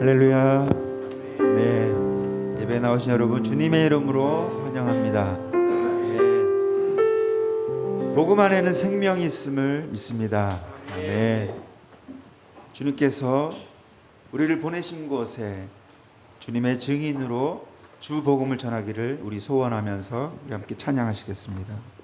할렐루야. 네, 예배 나오신 여러분 주님의 이름으로 환영합니다. 네, 복음 안에는 생명이 있음을 믿습니다. 네, 주님께서 우리를 보내신 곳에 주님의 증인으로 주 복음을 전하기를 우리 소원하면서 우리 함께 찬양하시겠습니다.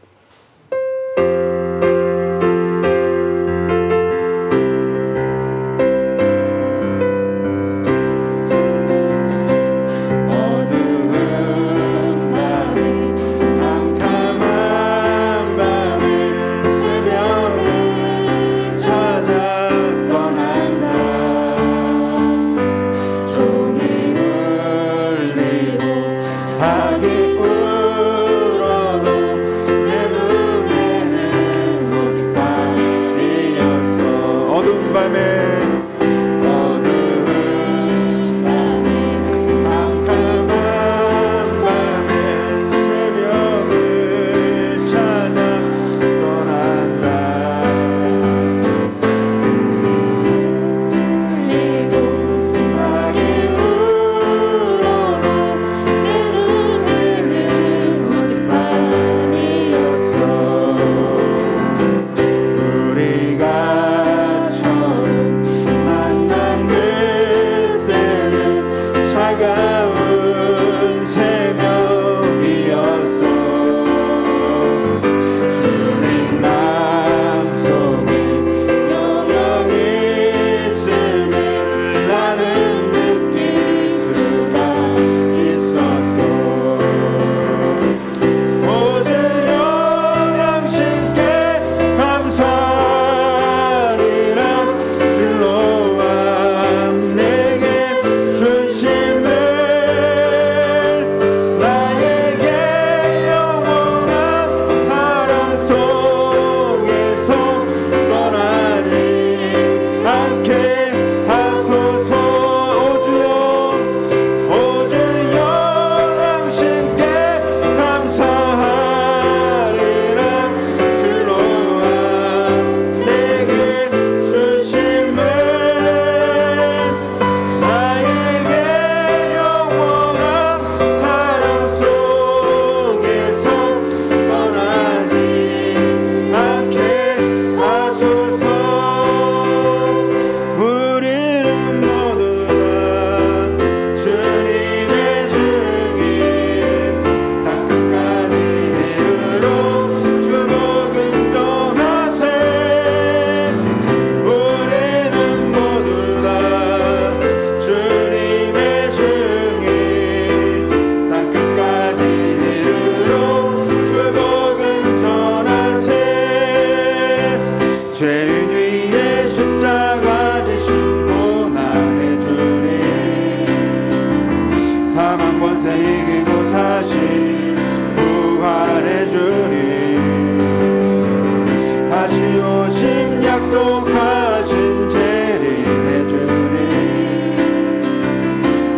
약속하신 재림의 주님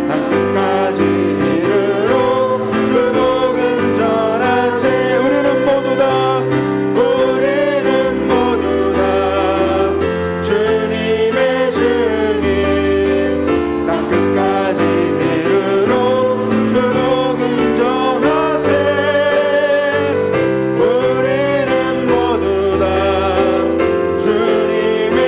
땅끝까지 이르러 주 복음 전하세. 우리는 모두 다 주님의 증인 땅끝까지 이르러 주 복음 전하세. 우리는 모두 다 주님의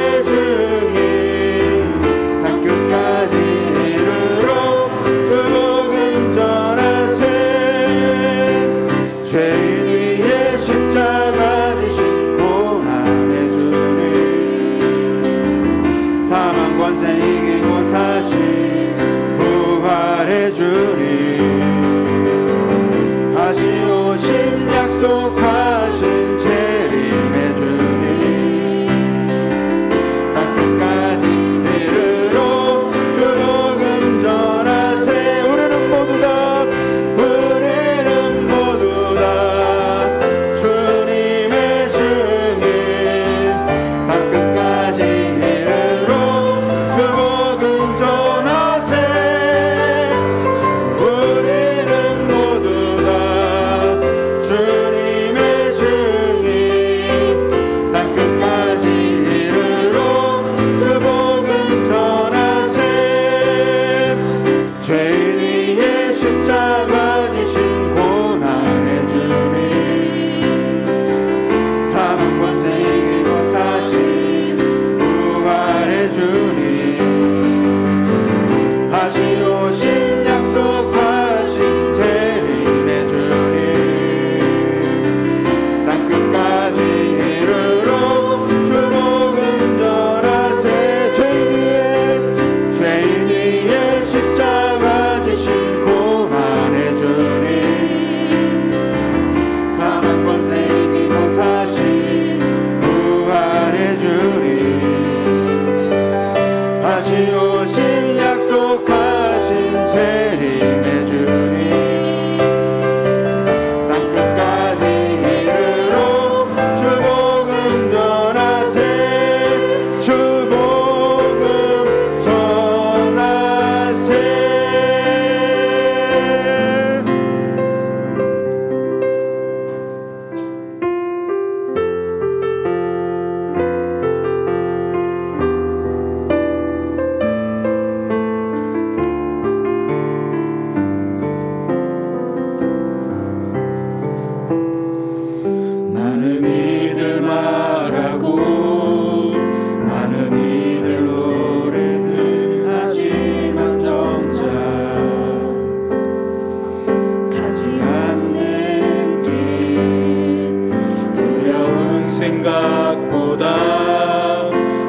생각보다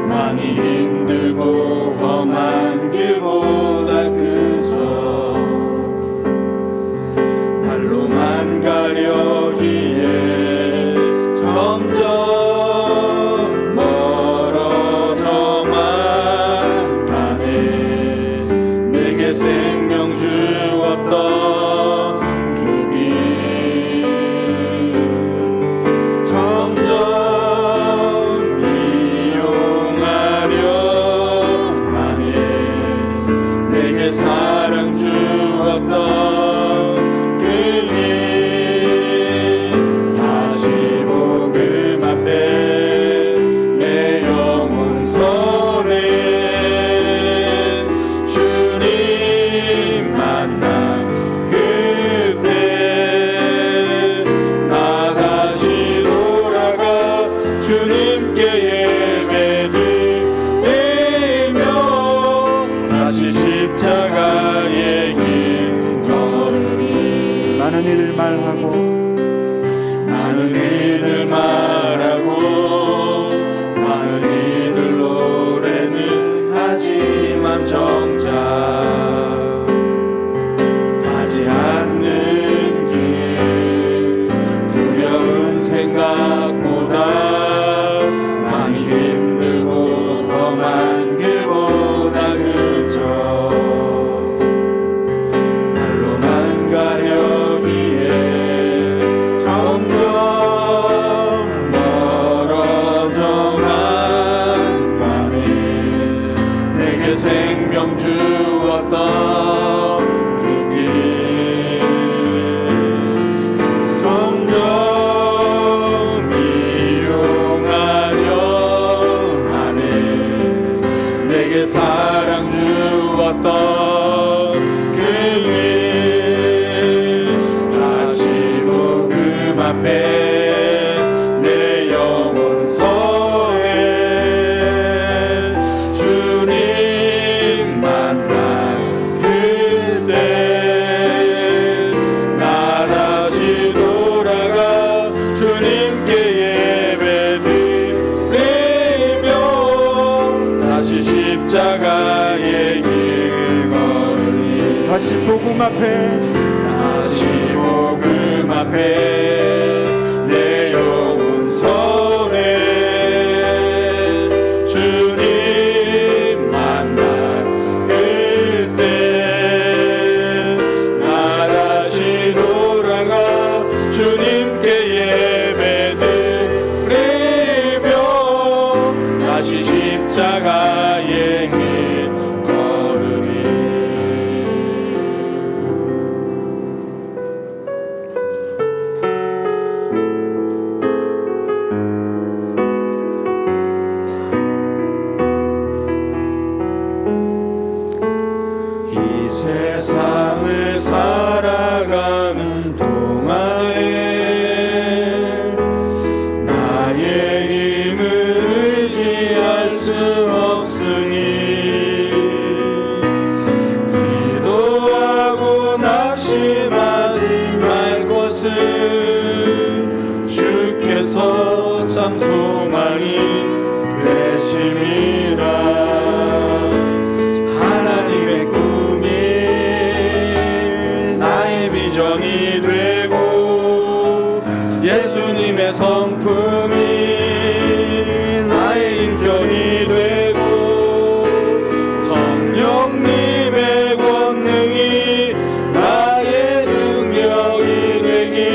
많이 힘들고 험한 길보다 그저 말로만 가려기에 점점 멀어져만 가네. 내게 생명 주었던 그 길 점점 이용하려 하네. 내게 사랑 주었던 그 길 다시 복음 앞에 내 영혼 선해. 주님 만나 그때 나 다시 돌아가 주님께 예배드리며 다시 십자가의 길 걸으리. 많은 이들 말하고 많은 이들 말하고 많은 이들 노래는 하지만 정작 가지 않는 길 두려운 생각보다 많이 힘들고 험한 길보다 그저 말로만 가려기에 점점 멀어져만 가네. 내게 생명 주었던 그 길 점점 이용하려 하네. 내게 사랑 주었던 그 길 다시 복음 앞에 내 영혼 서해. 주님 만난 그때 나 다시 돌아가 주님께 예배드리며 다시 십자가의 길 걸으리. 다시 복음 앞에 다시 복음 앞에 내 영혼 선해. 주님 만난 그때 나 다시 돌아가 주님께 예배드리며 다시 십자가의 길 걸으리. 이 세상을 살아가는 동안에 나의 힘을 의지할 수 없으니 기도하고 낙심하지 말 것은 주께서 참 소망이 되심이라. 하나님의 꿈이 나의 비전이 되고 예수님의 성품이 나의 인격이 되고 성령님의 권능이 나의 능력이 되길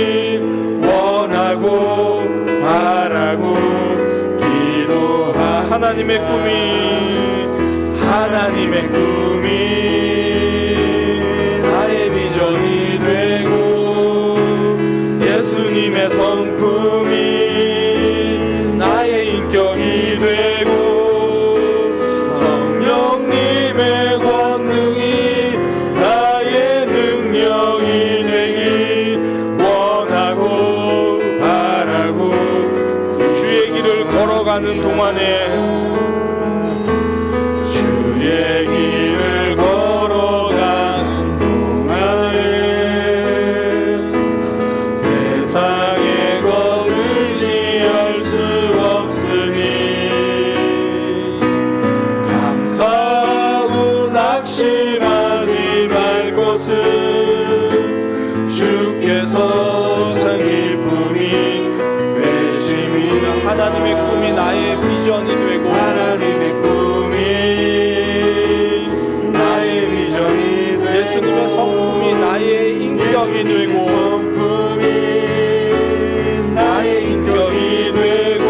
원하고 바라고 기도하. 하나님의 꿈이 나의 비전이 되고 예수님의 성품이 나의 인격이 되고 성령님의 권능이 나의 능력이 되길 원하고 바라고 주의 길을 걸어가는 동안에 주의 길을 걸어가는 동안에 세상에 거 의지할 수 꿈이 나의 비전이 되고 하나님의 꿈이 나의 비전이 되고 예수님의 성품이 나의 인격이 되고 성품이 나의 인격이 되고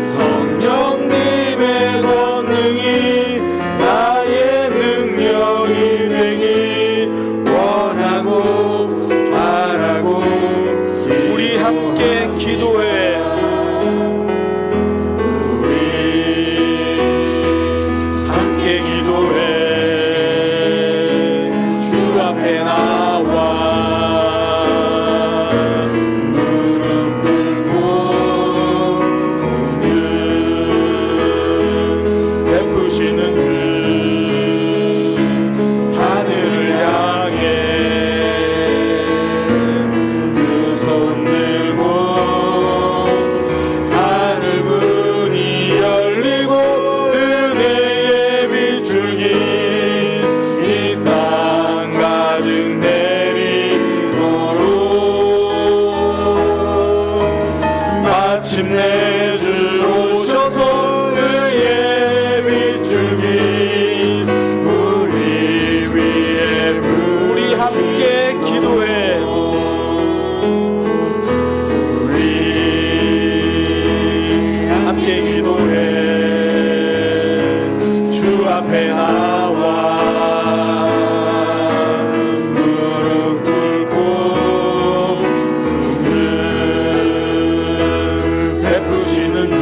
성령님의 권능이 나의 능력이 되기 원하고 바라고 우리 함께 기도해 우리 함께 기도해 주 앞에 나와 무릎 꿇고 오늘 베푸시는 주 하늘을 향해 두 손 들고 하늘 문이 열리고 은혜의 비출기 이 땅 가득 내리도록 마침내 주 오셔서 그의 비출기 우리 위에 우리 함께 기도해 우리 함께 기도해 주 앞에 나와 무릎 꿇고 오늘 베푸시는 주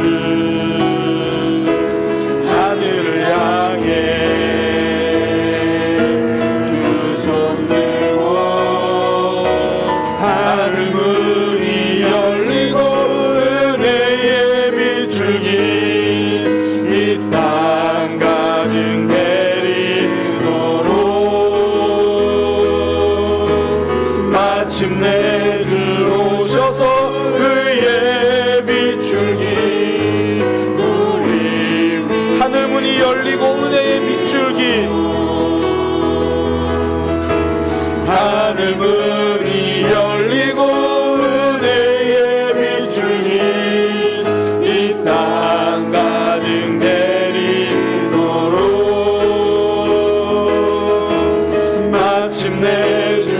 하늘을 향해 두 손 들고 하늘 문이 열리고 은혜의 비출기 이 땅 가득 내리도록 마침내 주 오셔서 그의 비출기 우리 하늘 문이 열리고 은혜의 비출기 하늘 문이 열리고 은혜의 비출기 이 땅 가득 내리도록 마침내 주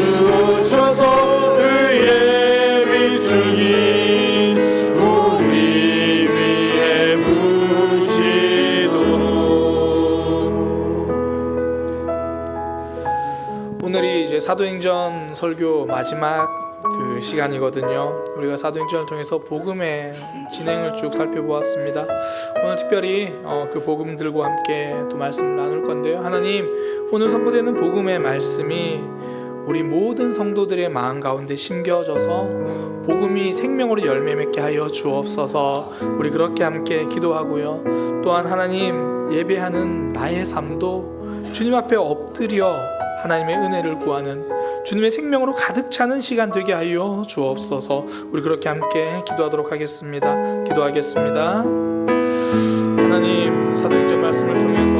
오셔서 그의 비출기 우리 위에 부시도록 오늘이 이제 사도행전 설교 마지막 그 시간이거든요. 우리가 사도행전을 통해서 복음의 진행을 쭉 살펴보았습니다. 오늘 특별히 그 복음들과 함께 또 말씀을 나눌 건데요. 하나님, 오늘 선포되는 복음의 말씀이 우리 모든 성도들의 마음 가운데 심겨져서 복음이 생명으로 열매 맺게 하여 주옵소서. 우리 그렇게 함께 기도하고요. 또한 하나님, 예배하는 나의 삶도 주님 앞에 엎드려 하나님의 은혜를 구하는 주님의 생명으로 가득 차는 시간 되게 하여 주옵소서. 우리 그렇게 함께 기도하도록 하겠습니다. 기도하겠습니다. 하나님, 사도행전 말씀을 통해서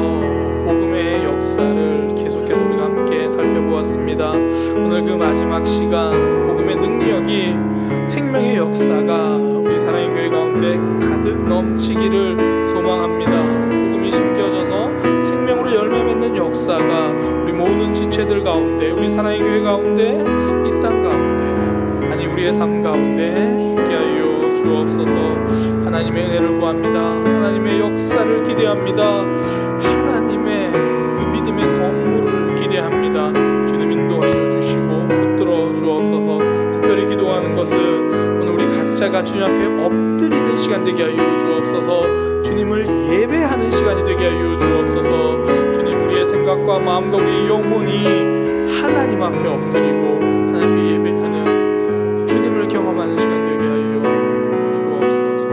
복음의 역사를 계속해서 우리가 함께 살펴보았습니다. 오늘 그 마지막 시간 복음의 능력이 생명의 역사가 우리 사랑의 교회 가운데 가득 넘치기를 소망합니다. 복음이 심겨져서 생명으로 열매 맺는 역사가 우리 모든 지체들 가운데, 우리 사랑의 교회 가운데, 이 땅 가운데, 아니 우리의 삶 가운데 있게 하여 주옵소서. 하나님의 은혜를 구합니다. 하나님의 역사를 기대합니다. 하나님의 그 믿음의 선물을 기대합니다. 주님 인도하여 주시고 붙들어 주옵소서. 특별히 기도하는 것은 오늘 우리 각자가 주님 앞에 엎드리는 시간 되게 하여 주옵소서. 주님을 예배하는 시간이 되게 하여 주옵소서. 주님, 우리의 생각과 마음과 우리의 영혼이 하나님 앞에 엎드리고 하나님께 예배하는 주님을 경험하는 시간 되게 하여 주옵소서.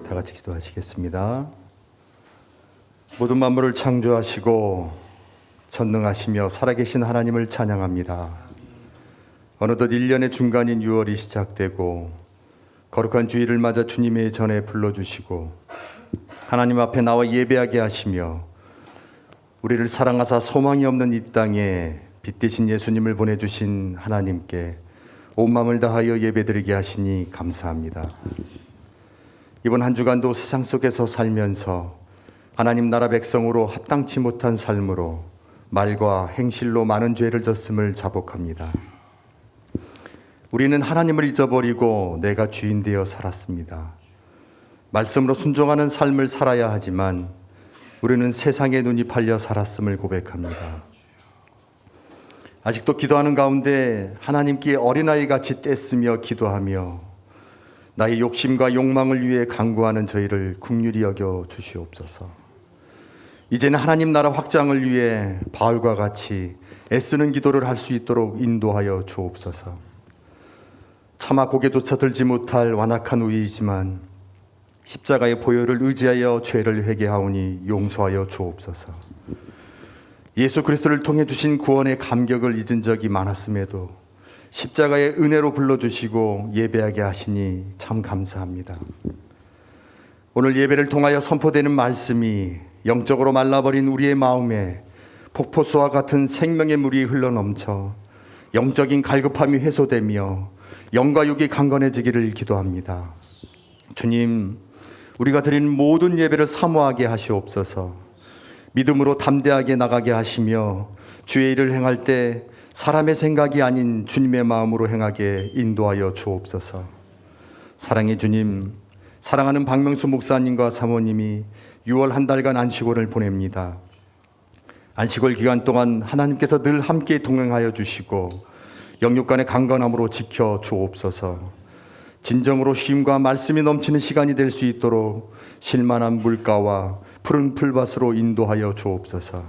다 같이 기도하시겠습니다. 모든 만물을 창조하시고 전능하시며 살아계신 하나님을 찬양합니다. 어느덧 1년의 중간인 6월이 시작되고 거룩한 주일을 맞아 주님의 전에 불러주시고 하나님 앞에 나와 예배하게 하시며 우리를 사랑하사 소망이 없는 이 땅에 빛 대신 예수님을 보내주신 하나님께 온 마음을 다하여 예배드리게 하시니 감사합니다. 이번 한 주간도 세상 속에서 살면서 하나님 나라 백성으로 합당치 못한 삶으로 말과 행실로 많은 죄를 졌음을 자복합니다. 우리는 하나님을 잊어버리고 내가 주인 되어 살았습니다. 말씀으로 순종하는 삶을 살아야 하지만 우리는 세상에 눈이 팔려 살았음을 고백합니다. 아직도 기도하는 가운데 하나님께 어린아이같이 떼쓰며 기도하며 나의 욕심과 욕망을 위해 간구하는 저희를 긍휼히 여겨 주시옵소서. 이제는 하나님 나라 확장을 위해 바울과 같이 애쓰는 기도를 할 수 있도록 인도하여 주옵소서. 차마 고개조차 들지 못할 완악한 우리이지만 십자가의 보혈을 의지하여 죄를 회개하오니 용서하여 주옵소서. 예수 그리스도를 통해 주신 구원의 감격을 잊은 적이 많았음에도 십자가의 은혜로 불러주시고 예배하게 하시니 참 감사합니다. 오늘 예배를 통하여 선포되는 말씀이 영적으로 말라버린 우리의 마음에 폭포수와 같은 생명의 물이 흘러넘쳐 영적인 갈급함이 해소되며 영과 육이 강건해지기를 기도합니다. 주님, 우리가 드리는 모든 예배를 사모하게 하시옵소서. 믿음으로 담대하게 나가게 하시며 주의 일을 행할 때 사람의 생각이 아닌 주님의 마음으로 행하게 인도하여 주옵소서. 사랑의 주님, 사랑하는 박명수 목사님과 사모님이 6월 한 달간 안식월을 보냅니다. 안식월 기간 동안 하나님께서 늘 함께 동행하여 주시고 영육간의 강건함으로 지켜 주옵소서. 진정으로 쉼과 말씀이 넘치는 시간이 될 수 있도록 실만한 물가와 푸른 풀밭으로 인도하여 주옵소서.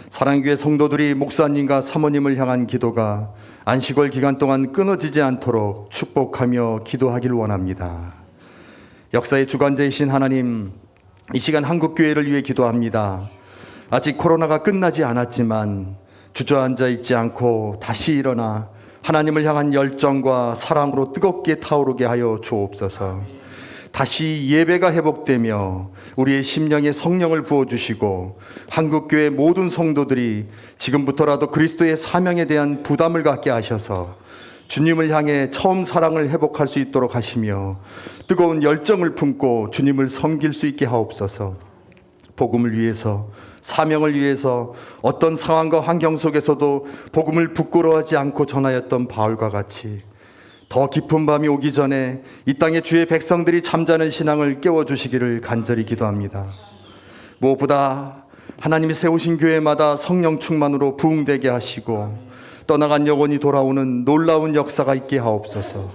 사랑교회 성도들이 목사님과 사모님을 향한 기도가 안식월 기간 동안 끊어지지 않도록 축복하며 기도하길 원합니다. 역사의 주관자이신 하나님, 이 시간 한국교회를 위해 기도합니다. 아직 코로나가 끝나지 않았지만 주저앉아 있지 않고 다시 일어나 하나님을 향한 열정과 사랑으로 뜨겁게 타오르게 하여 주옵소서. 다시 예배가 회복되며 우리의 심령에 성령을 부어주시고 한국교회 모든 성도들이 지금부터라도 그리스도의 사명에 대한 부담을 갖게 하셔서 주님을 향해 처음 사랑을 회복할 수 있도록 하시며 뜨거운 열정을 품고 주님을 섬길 수 있게 하옵소서. 복음을 위해서, 사명을 위해서 어떤 상황과 환경 속에서도 복음을 부끄러워하지 않고 전하였던 바울과 같이 더 깊은 밤이 오기 전에 이 땅의 주의 백성들이 잠자는 신앙을 깨워주시기를 간절히 기도합니다. 무엇보다 하나님이 세우신 교회마다 성령 충만으로 부흥되게 하시고 떠나간 영혼이 돌아오는 놀라운 역사가 있게 하옵소서.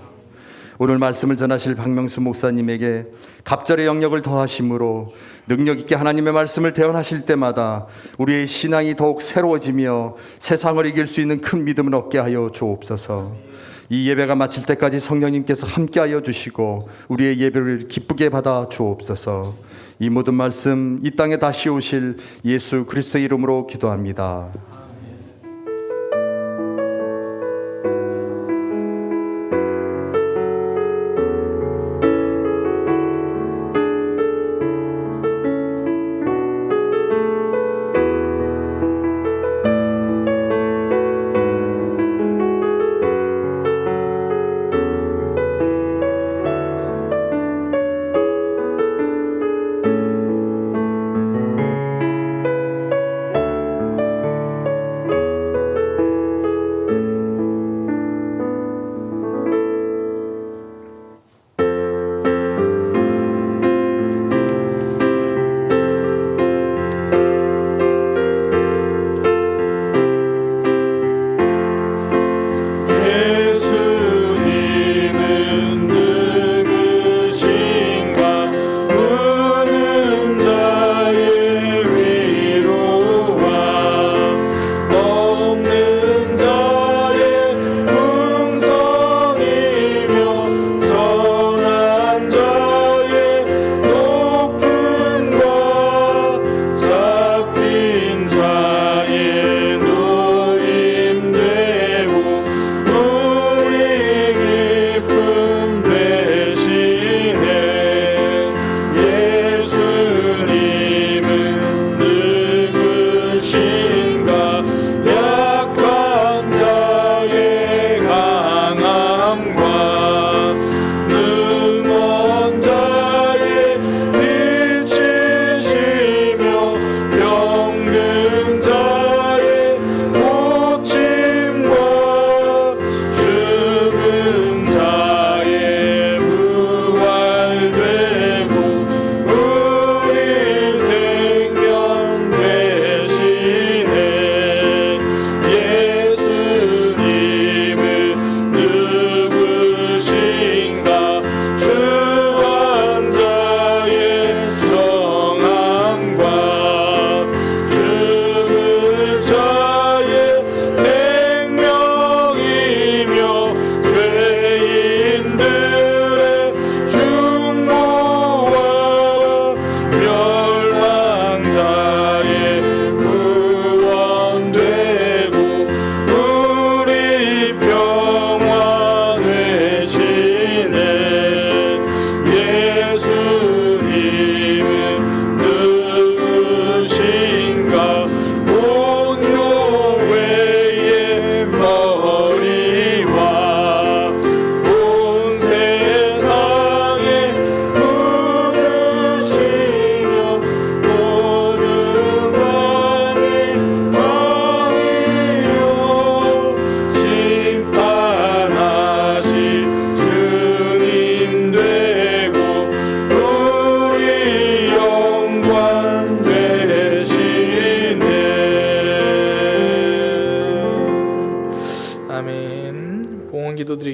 오늘 말씀을 전하실 박명수 목사님에게 갑절의 영역을 더하심으로 능력 있게 하나님의 말씀을 대언하실 때마다 우리의 신앙이 더욱 새로워지며 세상을 이길 수 있는 큰 믿음을 얻게 하여 주옵소서. 이 예배가 마칠 때까지 성령님께서 함께하여 주시고 우리의 예배를 기쁘게 받아 주옵소서. 이 모든 말씀 이 땅에 다시 오실 예수 그리스도의 이름으로 기도합니다.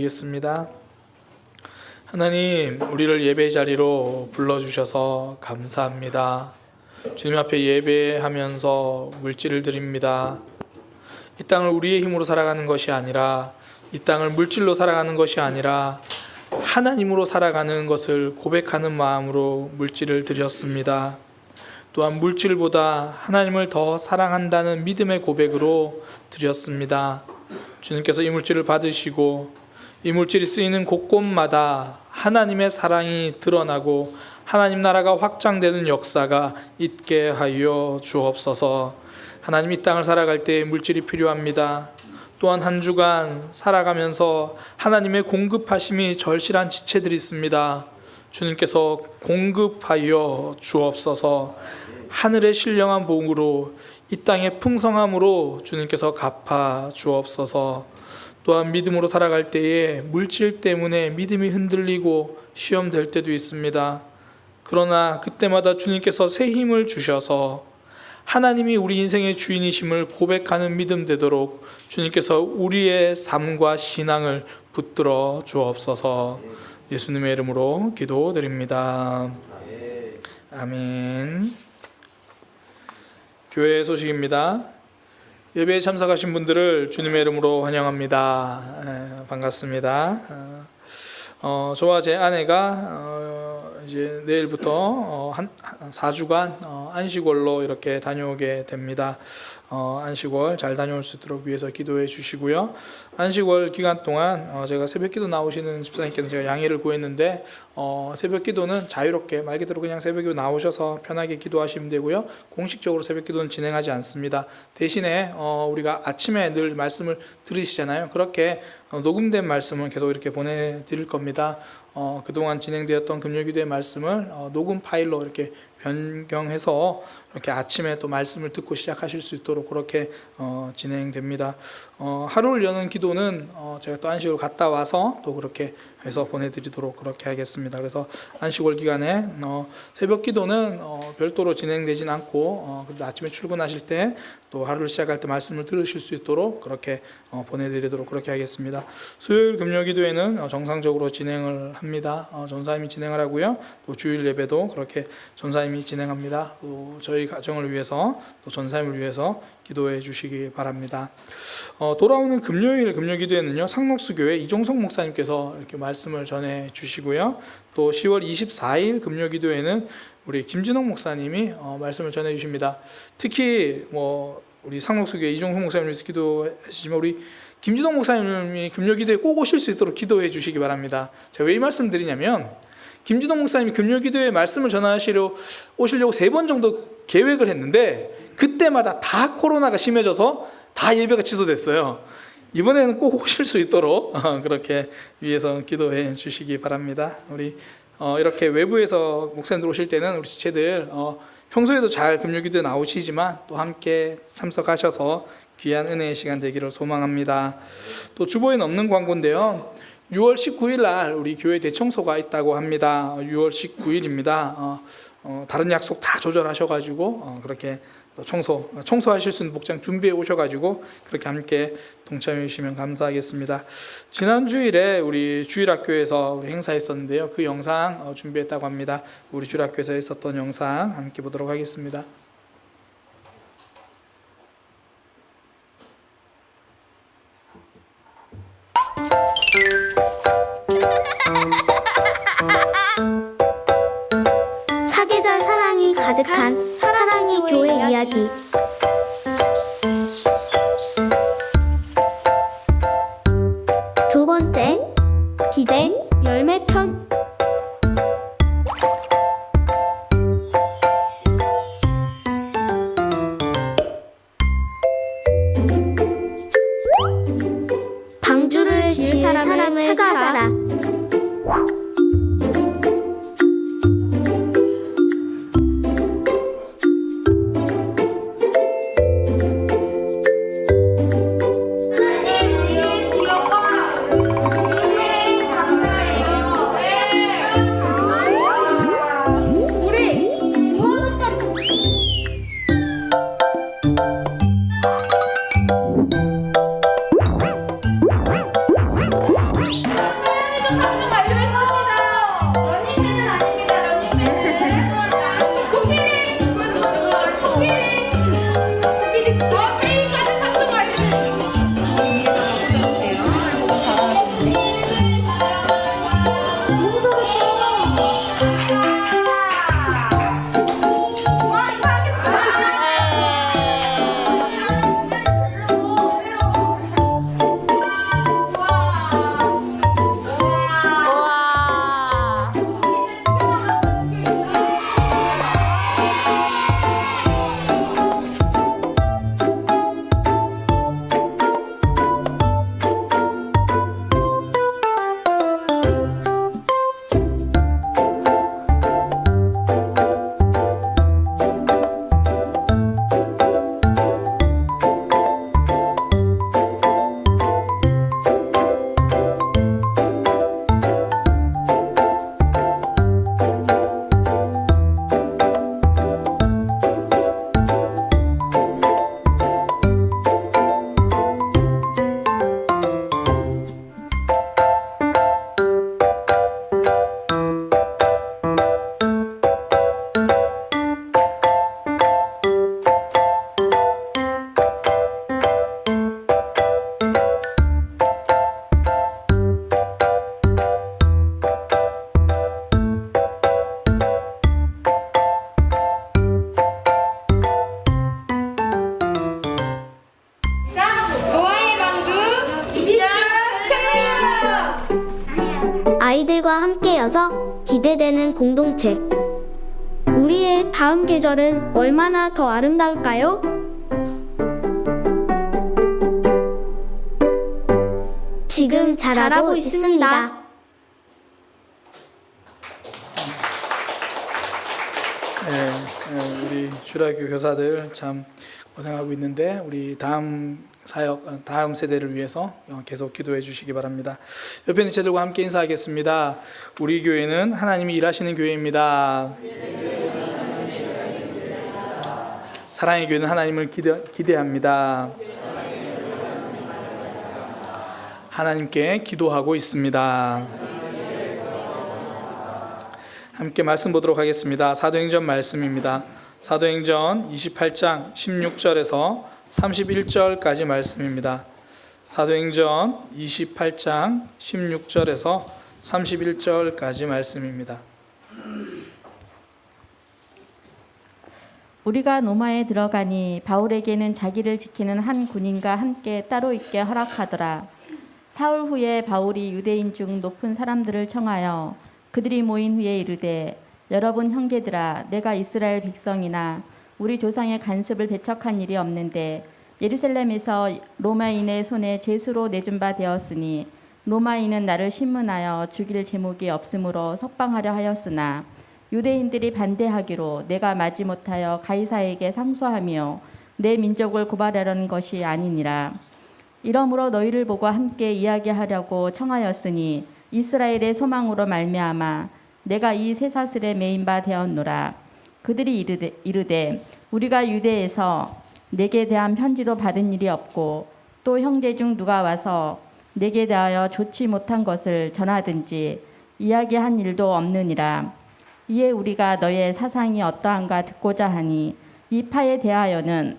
기도드리겠습니다. 하나님, 우리를 예배 자리로 불러주셔서 감사합니다. 주님 앞에 예배하면서 물질을 드립니다. 이 땅을 우리의 힘으로 살아가는 것이 아니라, 이 땅을 물질로 살아가는 것이 아니라 하나님으로 살아가는 것을 고백하는 마음으로 물질을 드렸습니다. 또한 물질보다 하나님을 더 사랑한다는 믿음의 고백으로 드렸습니다. 주님께서 이 물질을 받으시고 이 물질이 쓰이는 곳곳마다 하나님의 사랑이 드러나고 하나님 나라가 확장되는 역사가 있게 하여 주옵소서. 하나님, 이 땅을 살아갈 때 물질이 필요합니다. 또한 한 주간 살아가면서 하나님의 공급하심이 절실한 지체들이 있습니다. 주님께서 공급하여 주옵소서. 하늘의 신령한 복으로 이 땅의 풍성함으로 주님께서 갚아 주옵소서. 또한 믿음으로 살아갈 때에 물질 때문에 믿음이 흔들리고 시험될 때도 있습니다. 그러나 그때마다 주님께서 새 힘을 주셔서 하나님이 우리 인생의 주인이심을 고백하는 믿음 되도록 주님께서 우리의 삶과 신앙을 붙들어 주옵소서. 예수님의 이름으로 기도드립니다. 아멘. 교회 소식입니다. 예배에 참석하신 분들을 주님의 이름으로 환영합니다. 반갑습니다. 저와 제 아내가 이제 내일부터 한 4주간 안식월로 이렇게 다녀오게 됩니다. 안식월 잘 다녀올 수 있도록 위해서 기도해 주시고요. 안식월 기간 동안 제가 새벽기도 나오시는 집사님께는 제가 양해를 구했는데 새벽기도는 자유롭게 말 그대로 그냥 새벽기도 나오셔서 편하게 기도하시면 되고요. 공식적으로 새벽기도는 진행하지 않습니다. 대신에 우리가 아침에 늘 말씀을 들으시잖아요. 그렇게 녹음된 말씀을 계속 이렇게 보내드릴 겁니다. 그동안 진행되었던 금요기도의 말씀을 녹음 파일로 이렇게 변경해서 이렇게 아침에 또 말씀을 듣고 시작하실 수 있도록 그렇게 진행됩니다. 하루를 여는 기도는 제가 또 안식을 갔다 와서 또 그렇게 해서 보내드리도록 그렇게 하겠습니다. 그래서 안식월 기간에 새벽 기도는 별도로 진행되진 않고 그래도 아침에 출근하실 때 또 하루를 시작할 때 말씀을 들으실 수 있도록 그렇게 보내드리도록 그렇게 하겠습니다. 수요일 금요 기도회는 정상적으로 진행을 합니다. 전사님이 진행을 하고요. 또 주일 예배도 그렇게 전사님이 진행합니다. 또 저희 가정을 위해서 또 전사님을 위해서 기도해 주시기 바랍니다. 돌아오는 금요일 금요 기도회는요, 상록수교회 이종석 목사님께서 이렇게 말씀을 전해 주시고요. 또 10월 24일 금요 기도회는 우리 김진홍 목사님이 말씀을 전해 주십니다. 특히 우리 상록수교회 이종석 목사님 위해서 기도하시지만 우리 김진홍 목사님이 금요 기도회에 꼭 오실 수 있도록 기도해 주시기 바랍니다. 제가 왜 이 말씀 드리냐면, 김진홍 목사님이 금요 기도회에 말씀을 전하시려 오시려고 3번 정도 계획을 했는데 그때마다 다 코로나가 심해져서 다 예배가 취소됐어요. 이번에는 꼭 오실 수 있도록 그렇게 위해서 기도해 주시기 바랍니다. 우리 이렇게 외부에서 목사님들 오실 때는 우리 지체들 평소에도 잘 금요기도에 나오시지만 또 함께 참석하셔서 귀한 은혜의 시간 되기를 소망합니다. 또 주보에 없는 광고인데요, 6월 19일 날 우리 교회 대청소가 있다고 합니다. 6월 19일입니다. 다른 약속 다 조절하셔가지고 그렇게 청소하실 수 있는 복장 준비해 오셔가지고 그렇게 함께 동참해 주시면 감사하겠습니다. 지난 주일에 우리 주일학교에서 우리 행사했었는데요, 그 영상 준비했다고 합니다. 우리 주일학교에서 있었던 영상 함께 보도록 하겠습니다. 사계절 사랑이 가득한 사랑의 교회 이야기. 두 번째, 기대 열매편. 방주를 지을 사람을 찾아라. 방송 완료했습니다. 러닝맨은 아닙니다. 러닝맨은 코끼리. 페이까지 방송 아이들과 함께여서 기대되는 공동체. 우리의 다음 계절은 얼마나 더 아름다울까요? 지금 잘하고 있습니다. 우리 주라교 교사들 참 고생하고 있는데 우리 다음 사역, 다음 세대를 위해서 계속 기도해 주시기 바랍니다. 옆에 있는 제들과 함께 인사하겠습니다. 우리 교회는 하나님이 일하시는 교회입니다. 사랑의 교회는 하나님을 기대합니다. 하나님께 기도하고 있습니다. 함께 말씀 보도록 하겠습니다. 사도행전 말씀입니다. 사도행전 28장 16절에서 31절까지 말씀입니다. 사도행전 28장 16절에서 31절까지 말씀입니다. 우리가 로마에 들어가니 바울에게는 자기를 지키는 한 군인과 함께 따로 있게 허락하더라. 사흘 후에 바울이 유대인 중 높은 사람들을 청하여 그들이 모인 후에 이르되, 여러분 형제들아, 내가 이스라엘 백성이나 우리 조상의 간습을 배척한 일이 없는데 예루살렘에서 로마인의 손에 죄수로 내준 바 되었으니 로마인은 나를 신문하여 죽일 제목이 없으므로 석방하려 하였으나 유대인들이 반대하기로 내가 마지못하여 가이사에게 상소하며 내 민족을 고발하려는 것이 아니니라. 이러므로 너희를 보고 함께 이야기하려고 청하였으니 이스라엘의 소망으로 말미암아 내가 이 쇠사슬에 매인 바 되었노라. 그들이 이르되 우리가 유대에서 내게 대한 편지도 받은 일이 없고 또 형제 중 누가 와서 내게 대하여 좋지 못한 것을 전하든지 이야기한 일도 없느니라. 이에 우리가 너의 사상이 어떠한가 듣고자 하니 이 파에 대하여는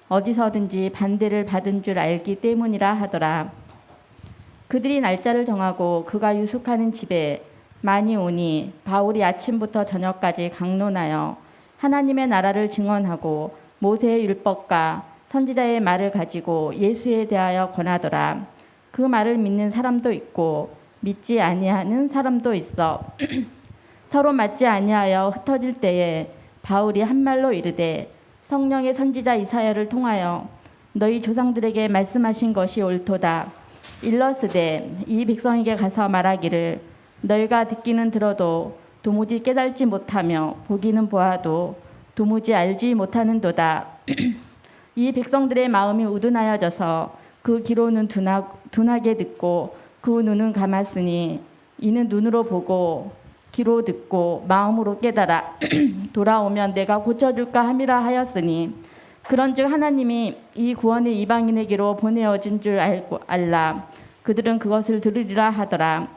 어디서든지 반대를 받은 줄 알기 때문이라 하더라. 그들이 날짜를 정하고 그가 유숙하는 집에 많이 오니 바울이 아침부터 저녁까지 강론하여 하나님의 나라를 증언하고 모세의 율법과 선지자의 말을 가지고 예수에 대하여 권하더라. 그 말을 믿는 사람도 있고 믿지 아니하는 사람도 있어 서로 맞지 아니하여 흩어질 때에 바울이 한 말로 이르되, 성령의 선지자 이사야를 통하여 너희 조상들에게 말씀하신 것이 옳도다. 일러스되 이 백성에게 가서 말하기를, 너희가 듣기는 들어도 도무지 깨달지 못하며 보기는 보아도 도무지 알지 못하는도다. 이 백성들의 마음이 우둔하여져서 그 귀로는 둔하게 듣고 그 눈은 감았으니 이는 눈으로 보고 귀로 듣고 마음으로 깨달아 돌아오면 내가 고쳐줄까 함이라 하였으니, 그런즉 하나님이 이 구원의 이방인에게로 보내어진 줄 알라. 그들은 그것을 들으리라 하더라.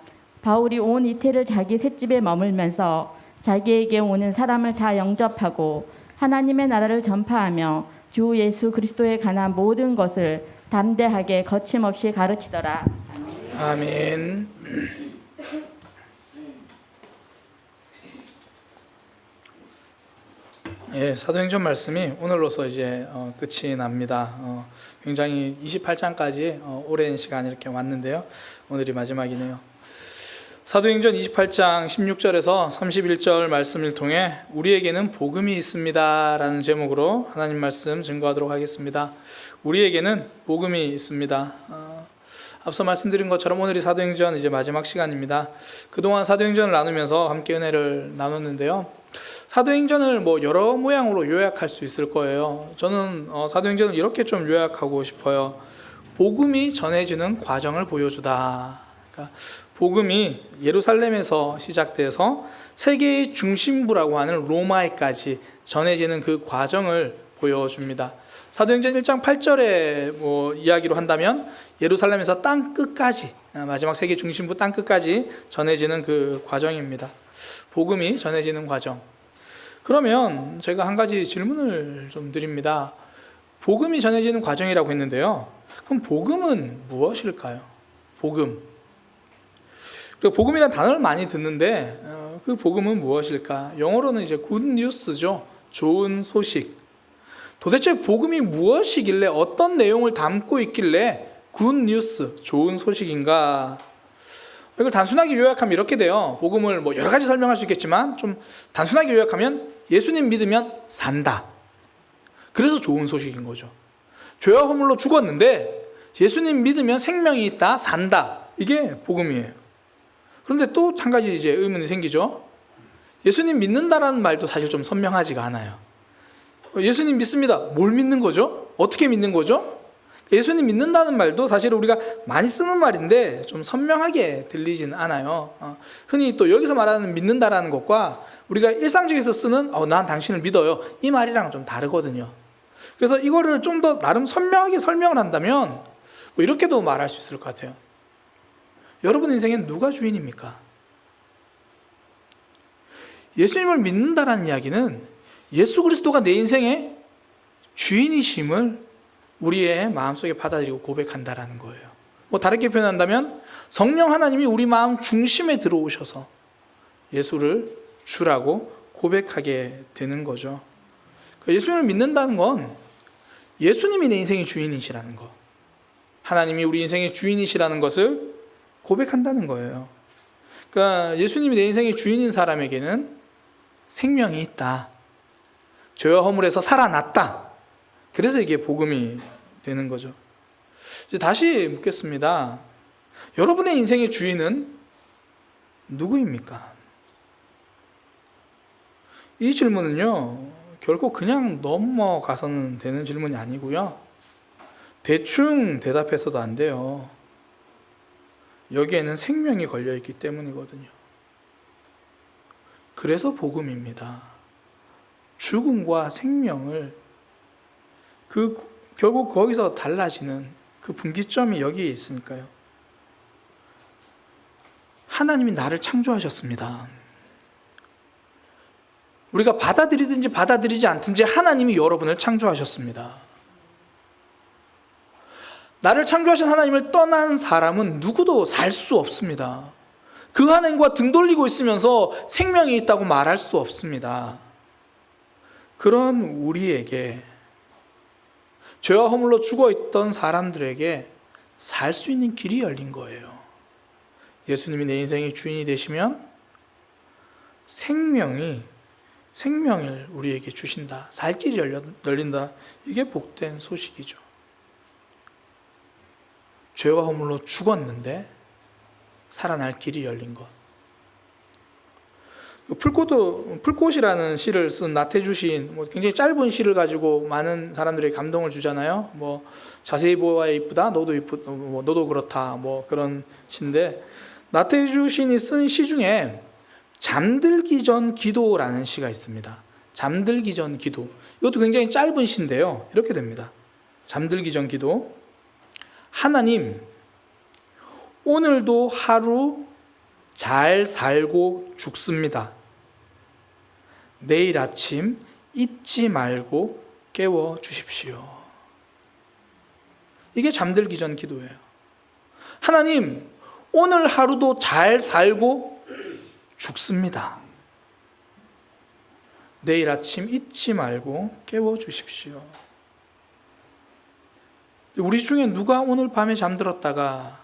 바울이 온 이태를 자기 셋집에 머물면서 자기에게 오는 사람을 다 영접하고 하나님의 나라를 전파하며 주 예수 그리스도에 관한 모든 것을 담대하게 거침없이 가르치더라. 아멘. 예, 사도행전 말씀이 오늘로서 이제 끝이 납니다. 굉장히 28장까지 오랜 시간 이렇게 왔는데요. 오늘이 마지막이네요. 사도행전 28장 16절에서 31절 말씀을 통해 우리에게는 복음이 있습니다 라는 제목으로 하나님 말씀 증거하도록 하겠습니다. 우리에게는 복음이 있습니다. 앞서 말씀드린 것처럼 오늘이 사도행전 이제 마지막 시간입니다. 그동안 사도행전을 나누면서 함께 은혜를 나눴는데요. 사도행전을 여러 모양으로 요약할 수 있을 거예요. 저는 사도행전을 이렇게 좀 요약하고 싶어요. 복음이 전해지는 과정을 보여주다. 그러니까 복음이 예루살렘에서 시작돼서 세계의 중심부라고 하는 로마에까지 전해지는 그 과정을 보여줍니다. 사도행전 1장 8절의 이야기로 한다면 예루살렘에서 땅 끝까지, 마지막 세계 중심부 땅 끝까지 전해지는 그 과정입니다. 복음이 전해지는 과정. 그러면 제가 한 가지 질문을 좀 드립니다. 복음이 전해지는 과정이라고 했는데요. 그럼 복음은 무엇일까요? 복음. 그리고 복음이라는 단어를 많이 듣는데 그 복음은 무엇일까? 영어로는 이제 good news죠. 좋은 소식. 도대체 복음이 무엇이길래 어떤 내용을 담고 있길래 good news, 좋은 소식인가? 이걸 단순하게 요약하면 이렇게 돼요. 복음을 여러 가지 설명할 수 있겠지만 좀 단순하게 요약하면 예수님 믿으면 산다. 그래서 좋은 소식인 거죠. 죄와 허물로 죽었는데 예수님 믿으면 생명이 있다, 산다. 이게 복음이에요. 그런데 또 한 가지 이제 의문이 생기죠. 예수님 믿는다라는 말도 사실 좀 선명하지가 않아요. 예수님 믿습니다. 뭘 믿는 거죠? 어떻게 믿는 거죠? 예수님 믿는다는 말도 사실 우리가 많이 쓰는 말인데 좀 선명하게 들리진 않아요. 흔히 또 여기서 말하는 믿는다라는 것과 우리가 일상적에서 쓰는 난 당신을 믿어요. 이 말이랑은 좀 다르거든요. 그래서 이거를 좀 더 나름 선명하게 설명을 한다면 이렇게도 말할 수 있을 것 같아요. 여러분 인생엔 누가 주인입니까? 예수님을 믿는다라는 이야기는 예수 그리스도가 내 인생의 주인이심을 우리의 마음속에 받아들이고 고백한다라는 거예요. 다르게 표현한다면 성령 하나님이 우리 마음 중심에 들어오셔서 예수를 주라고 고백하게 되는 거죠. 예수님을 믿는다는 건 예수님이 내 인생의 주인이시라는 거, 하나님이 우리 인생의 주인이시라는 것을 고백한다는 거예요. 그러니까 예수님이 내 인생의 주인인 사람에게는 생명이 있다. 죄와 허물에서 살아났다. 그래서 이게 복음이 되는 거죠. 이제 다시 묻겠습니다. 여러분의 인생의 주인은 누구입니까? 이 질문은요, 결코 그냥 넘어가서는 되는 질문이 아니고요. 대충 대답해서도 안 돼요. 여기에는 생명이 걸려있기 때문이거든요. 그래서 복음입니다. 죽음과 생명을 결국 거기서 달라지는 그 분기점이 여기에 있으니까요. 하나님이 나를 창조하셨습니다. 우리가 받아들이든지 받아들이지 않든지 하나님이 여러분을 창조하셨습니다. 나를 창조하신 하나님을 떠난 사람은 누구도 살 수 없습니다. 그 하나님과 등 돌리고 있으면서 생명이 있다고 말할 수 없습니다. 그런 우리에게, 죄와 허물로 죽어있던 사람들에게 살 수 있는 길이 열린 거예요. 예수님이 내 인생의 주인이 되시면 생명을 우리에게 주신다. 살 길이 열린다. 이게 복된 소식이죠. 죄와 허물로 죽었는데 살아날 길이 열린 것. 풀꽃이라는 시를 쓴 나태주 시인, 굉장히 짧은 시를 가지고 많은 사람들에게 감동을 주잖아요. 자세히 보아야 이쁘다, 너도 그렇다, 그런 시인데, 나태주 시인이 쓴 시 중에 잠들기 전 기도라는 시가 있습니다. 잠들기 전 기도. 이것도 굉장히 짧은 시인데요. 이렇게 됩니다. 잠들기 전 기도. 하나님, 오늘도 하루 잘 살고 죽습니다. 내일 아침 잊지 말고 깨워 주십시오. 이게 잠들기 전 기도예요. 하나님, 오늘 하루도 잘 살고 죽습니다. 내일 아침 잊지 말고 깨워 주십시오. 우리 중에 누가 오늘 밤에 잠들었다가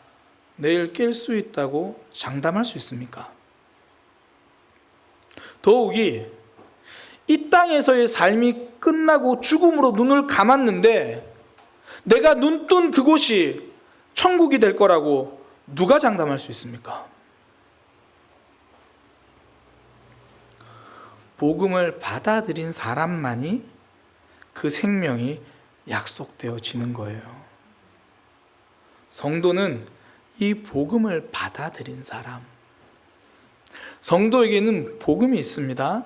내일 깰 수 있다고 장담할 수 있습니까? 더욱이 이 땅에서의 삶이 끝나고 죽음으로 눈을 감았는데 내가 눈뜬 그곳이 천국이 될 거라고 누가 장담할 수 있습니까? 복음을 받아들인 사람만이 그 생명이 약속되어지는 거예요. 성도는 이 복음을 받아들인 사람. 성도에게는 복음이 있습니다.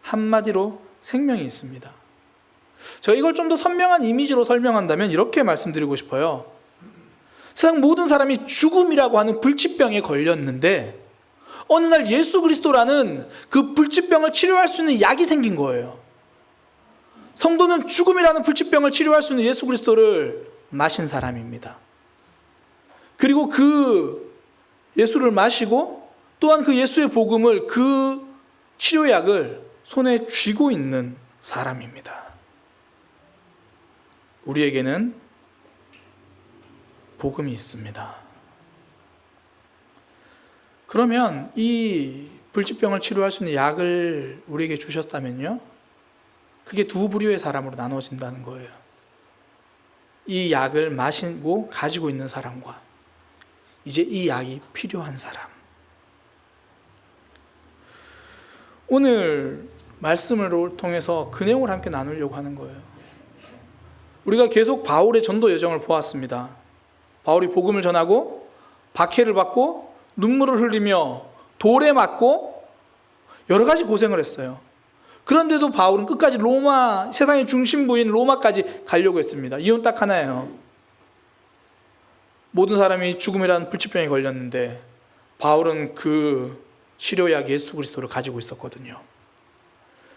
한마디로 생명이 있습니다. 제가 이걸 좀 더 선명한 이미지로 설명한다면 이렇게 말씀드리고 싶어요. 세상 모든 사람이 죽음이라고 하는 불치병에 걸렸는데 어느 날 예수 그리스도라는 그 불치병을 치료할 수 있는 약이 생긴 거예요. 성도는 죽음이라는 불치병을 치료할 수 있는 예수 그리스도를 마신 사람입니다. 그리고 그 예수를 마시고 또한 그 예수의 복음을, 그 치료약을 손에 쥐고 있는 사람입니다. 우리에게는 복음이 있습니다. 그러면 이 불치병을 치료할 수 있는 약을 우리에게 주셨다면요, 그게 두 부류의 사람으로 나눠진다는 거예요. 이 약을 마시고 가지고 있는 사람과 이제 이 약이 필요한 사람. 오늘 말씀을 통해서 그 내용을 함께 나누려고 하는 거예요. 우리가 계속 바울의 전도 여정을 보았습니다. 바울이 복음을 전하고 박해를 받고 눈물을 흘리며 돌에 맞고 여러 가지 고생을 했어요. 그런데도 바울은 끝까지 로마, 세상의 중심부인 로마까지 가려고 했습니다. 이유는 딱 하나예요. 모든 사람이 죽음이라는 불치병에 걸렸는데 바울은 그 치료약 예수 그리스도를 가지고 있었거든요.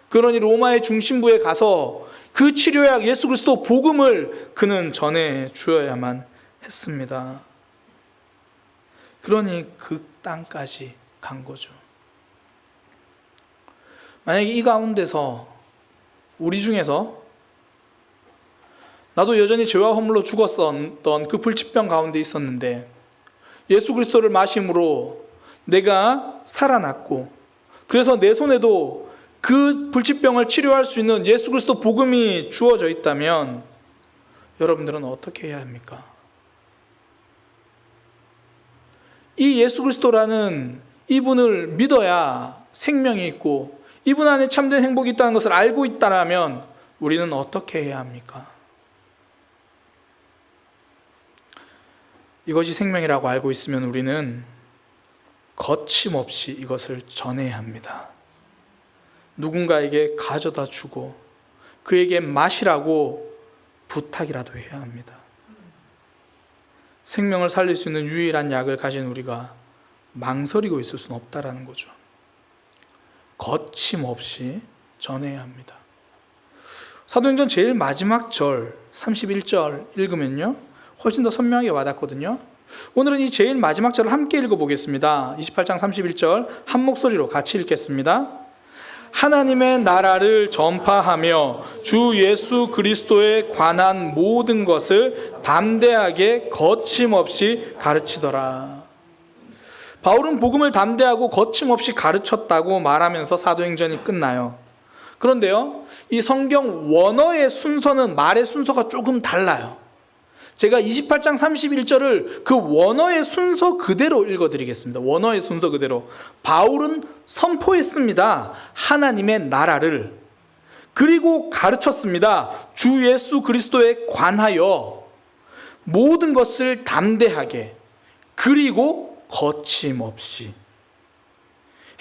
그러니 로마의 중심부에 가서 그 치료약 예수 그리스도 복음을 그는 전해 주어야만 했습니다. 그러니 그 땅까지 간 거죠. 만약에 이 가운데서 우리 중에서 나도 여전히 죄와 허물로 죽었던 그 불치병 가운데 있었는데 예수 그리스도를 마심으로 내가 살아났고, 그래서 내 손에도 그 불치병을 치료할 수 있는 예수 그리스도 복음이 주어져 있다면 여러분들은 어떻게 해야 합니까? 이 예수 그리스도라는 이분을 믿어야 생명이 있고 이분 안에 참된 행복이 있다는 것을 알고 있다면 우리는 어떻게 해야 합니까? 이것이 생명이라고 알고 있으면 우리는 거침없이 이것을 전해야 합니다. 누군가에게 가져다 주고 그에게 마시라고 부탁이라도 해야 합니다. 생명을 살릴 수 있는 유일한 약을 가진 우리가 망설이고 있을 수는 없다라는 거죠. 거침없이 전해야 합니다. 사도행전 제일 마지막 절 31절 읽으면요, 훨씬 더 선명하게 와닿거든요. 오늘은 이 제일 마지막 절을 함께 읽어보겠습니다. 28장 31절 한 목소리로 같이 읽겠습니다. 하나님의 나라를 전파하며 주 예수 그리스도에 관한 모든 것을 담대하게 거침없이 가르치더라. 바울은 복음을 담대하고 거침없이 가르쳤다고 말하면서 사도행전이 끝나요. 그런데요, 이 성경 원어의 순서는 말의 순서가 조금 달라요. 제가 28장 31절을 그 원어의 순서 그대로 읽어드리겠습니다. 원어의 순서 그대로. 바울은 선포했습니다. 하나님의 나라를. 그리고 가르쳤습니다. 주 예수 그리스도에 관하여 모든 것을 담대하게, 그리고 거침없이.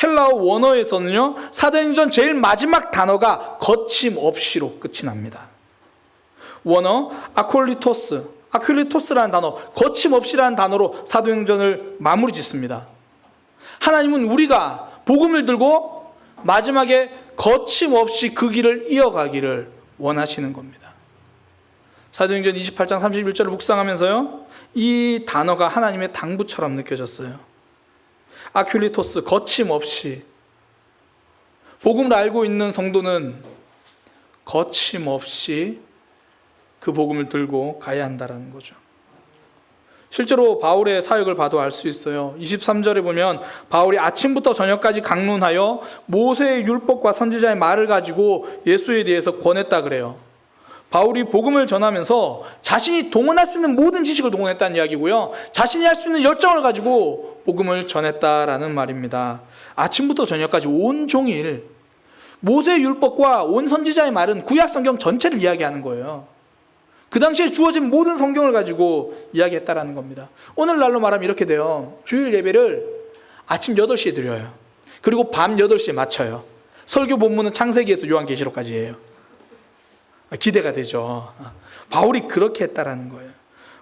헬라어 원어에서는요, 사도행전 제일 마지막 단어가 거침없이로 끝이 납니다. 원어 아퀄리토스라는 단어, 거침없이라는 단어로 사도행전을 마무리 짓습니다. 하나님은 우리가 복음을 들고 마지막에 거침없이 그 길을 이어가기를 원하시는 겁니다. 사도행전 28장 31절을 묵상하면서요, 이 단어가 하나님의 당부처럼 느껴졌어요. 아큘리토스, 거침없이. 복음을 알고 있는 성도는 거침없이 그 복음을 들고 가야 한다는 거죠. 실제로 바울의 사역을 봐도 알 수 있어요. 23절에 보면 바울이 아침부터 저녁까지 강론하여 모세의 율법과 선지자의 말을 가지고 예수에 대해서 권했다 그래요. 바울이 복음을 전하면서 자신이 동원할 수 있는 모든 지식을 동원했다는 이야기고요, 자신이 할 수 있는 열정을 가지고 복음을 전했다라는 말입니다. 아침부터 저녁까지 온종일 모세의 율법과 온 선지자의 말은 구약 성경 전체를 이야기하는 거예요. 그 당시에 주어진 모든 성경을 가지고 이야기했다라는 겁니다. 오늘날로 말하면 이렇게 돼요. 주일 예배를 아침 8시에 드려요. 그리고 밤 8시에 마쳐요. 설교 본문은 창세기에서 요한계시록까지예요. 기대가 되죠. 바울이 그렇게 했다라는 거예요.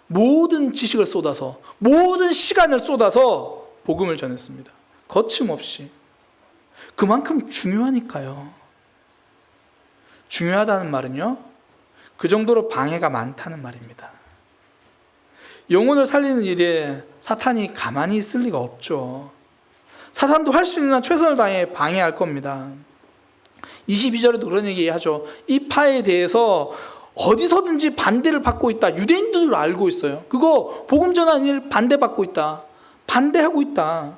모든 지식을 쏟아서, 모든 시간을 쏟아서 복음을 전했습니다. 거침없이. 그만큼 중요하니까요. 중요하다는 말은요, 그 정도로 방해가 많다는 말입니다. 영혼을 살리는 일에 사탄이 가만히 있을 리가 없죠. 사탄도 할 수 있는 한 최선을 다해 방해할 겁니다. 22절에도 그런 얘기하죠. 이 파에 대해서 어디서든지 반대를 받고 있다. 유대인들도 알고 있어요. 그거 복음 전하는 일 반대받고 있다. 반대하고 있다.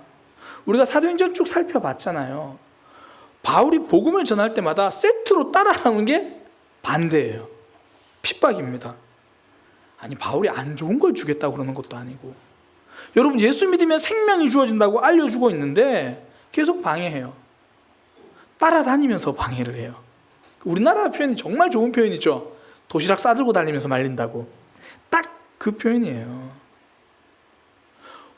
우리가 사도행전 쭉 살펴봤잖아요. 바울이 복음을 전할 때마다 세트로 따라하는 게 반대예요. 핍박입니다. 아니, 바울이 안 좋은 걸 주겠다고 그러는 것도 아니고, 여러분 예수 믿으면 생명이 주어진다고 알려주고 있는데 계속 방해해요. 따라다니면서 방해를 해요. 우리나라 표현이 정말 좋은 표현이죠. 도시락 싸들고 달리면서 말린다고. 딱 그 표현이에요.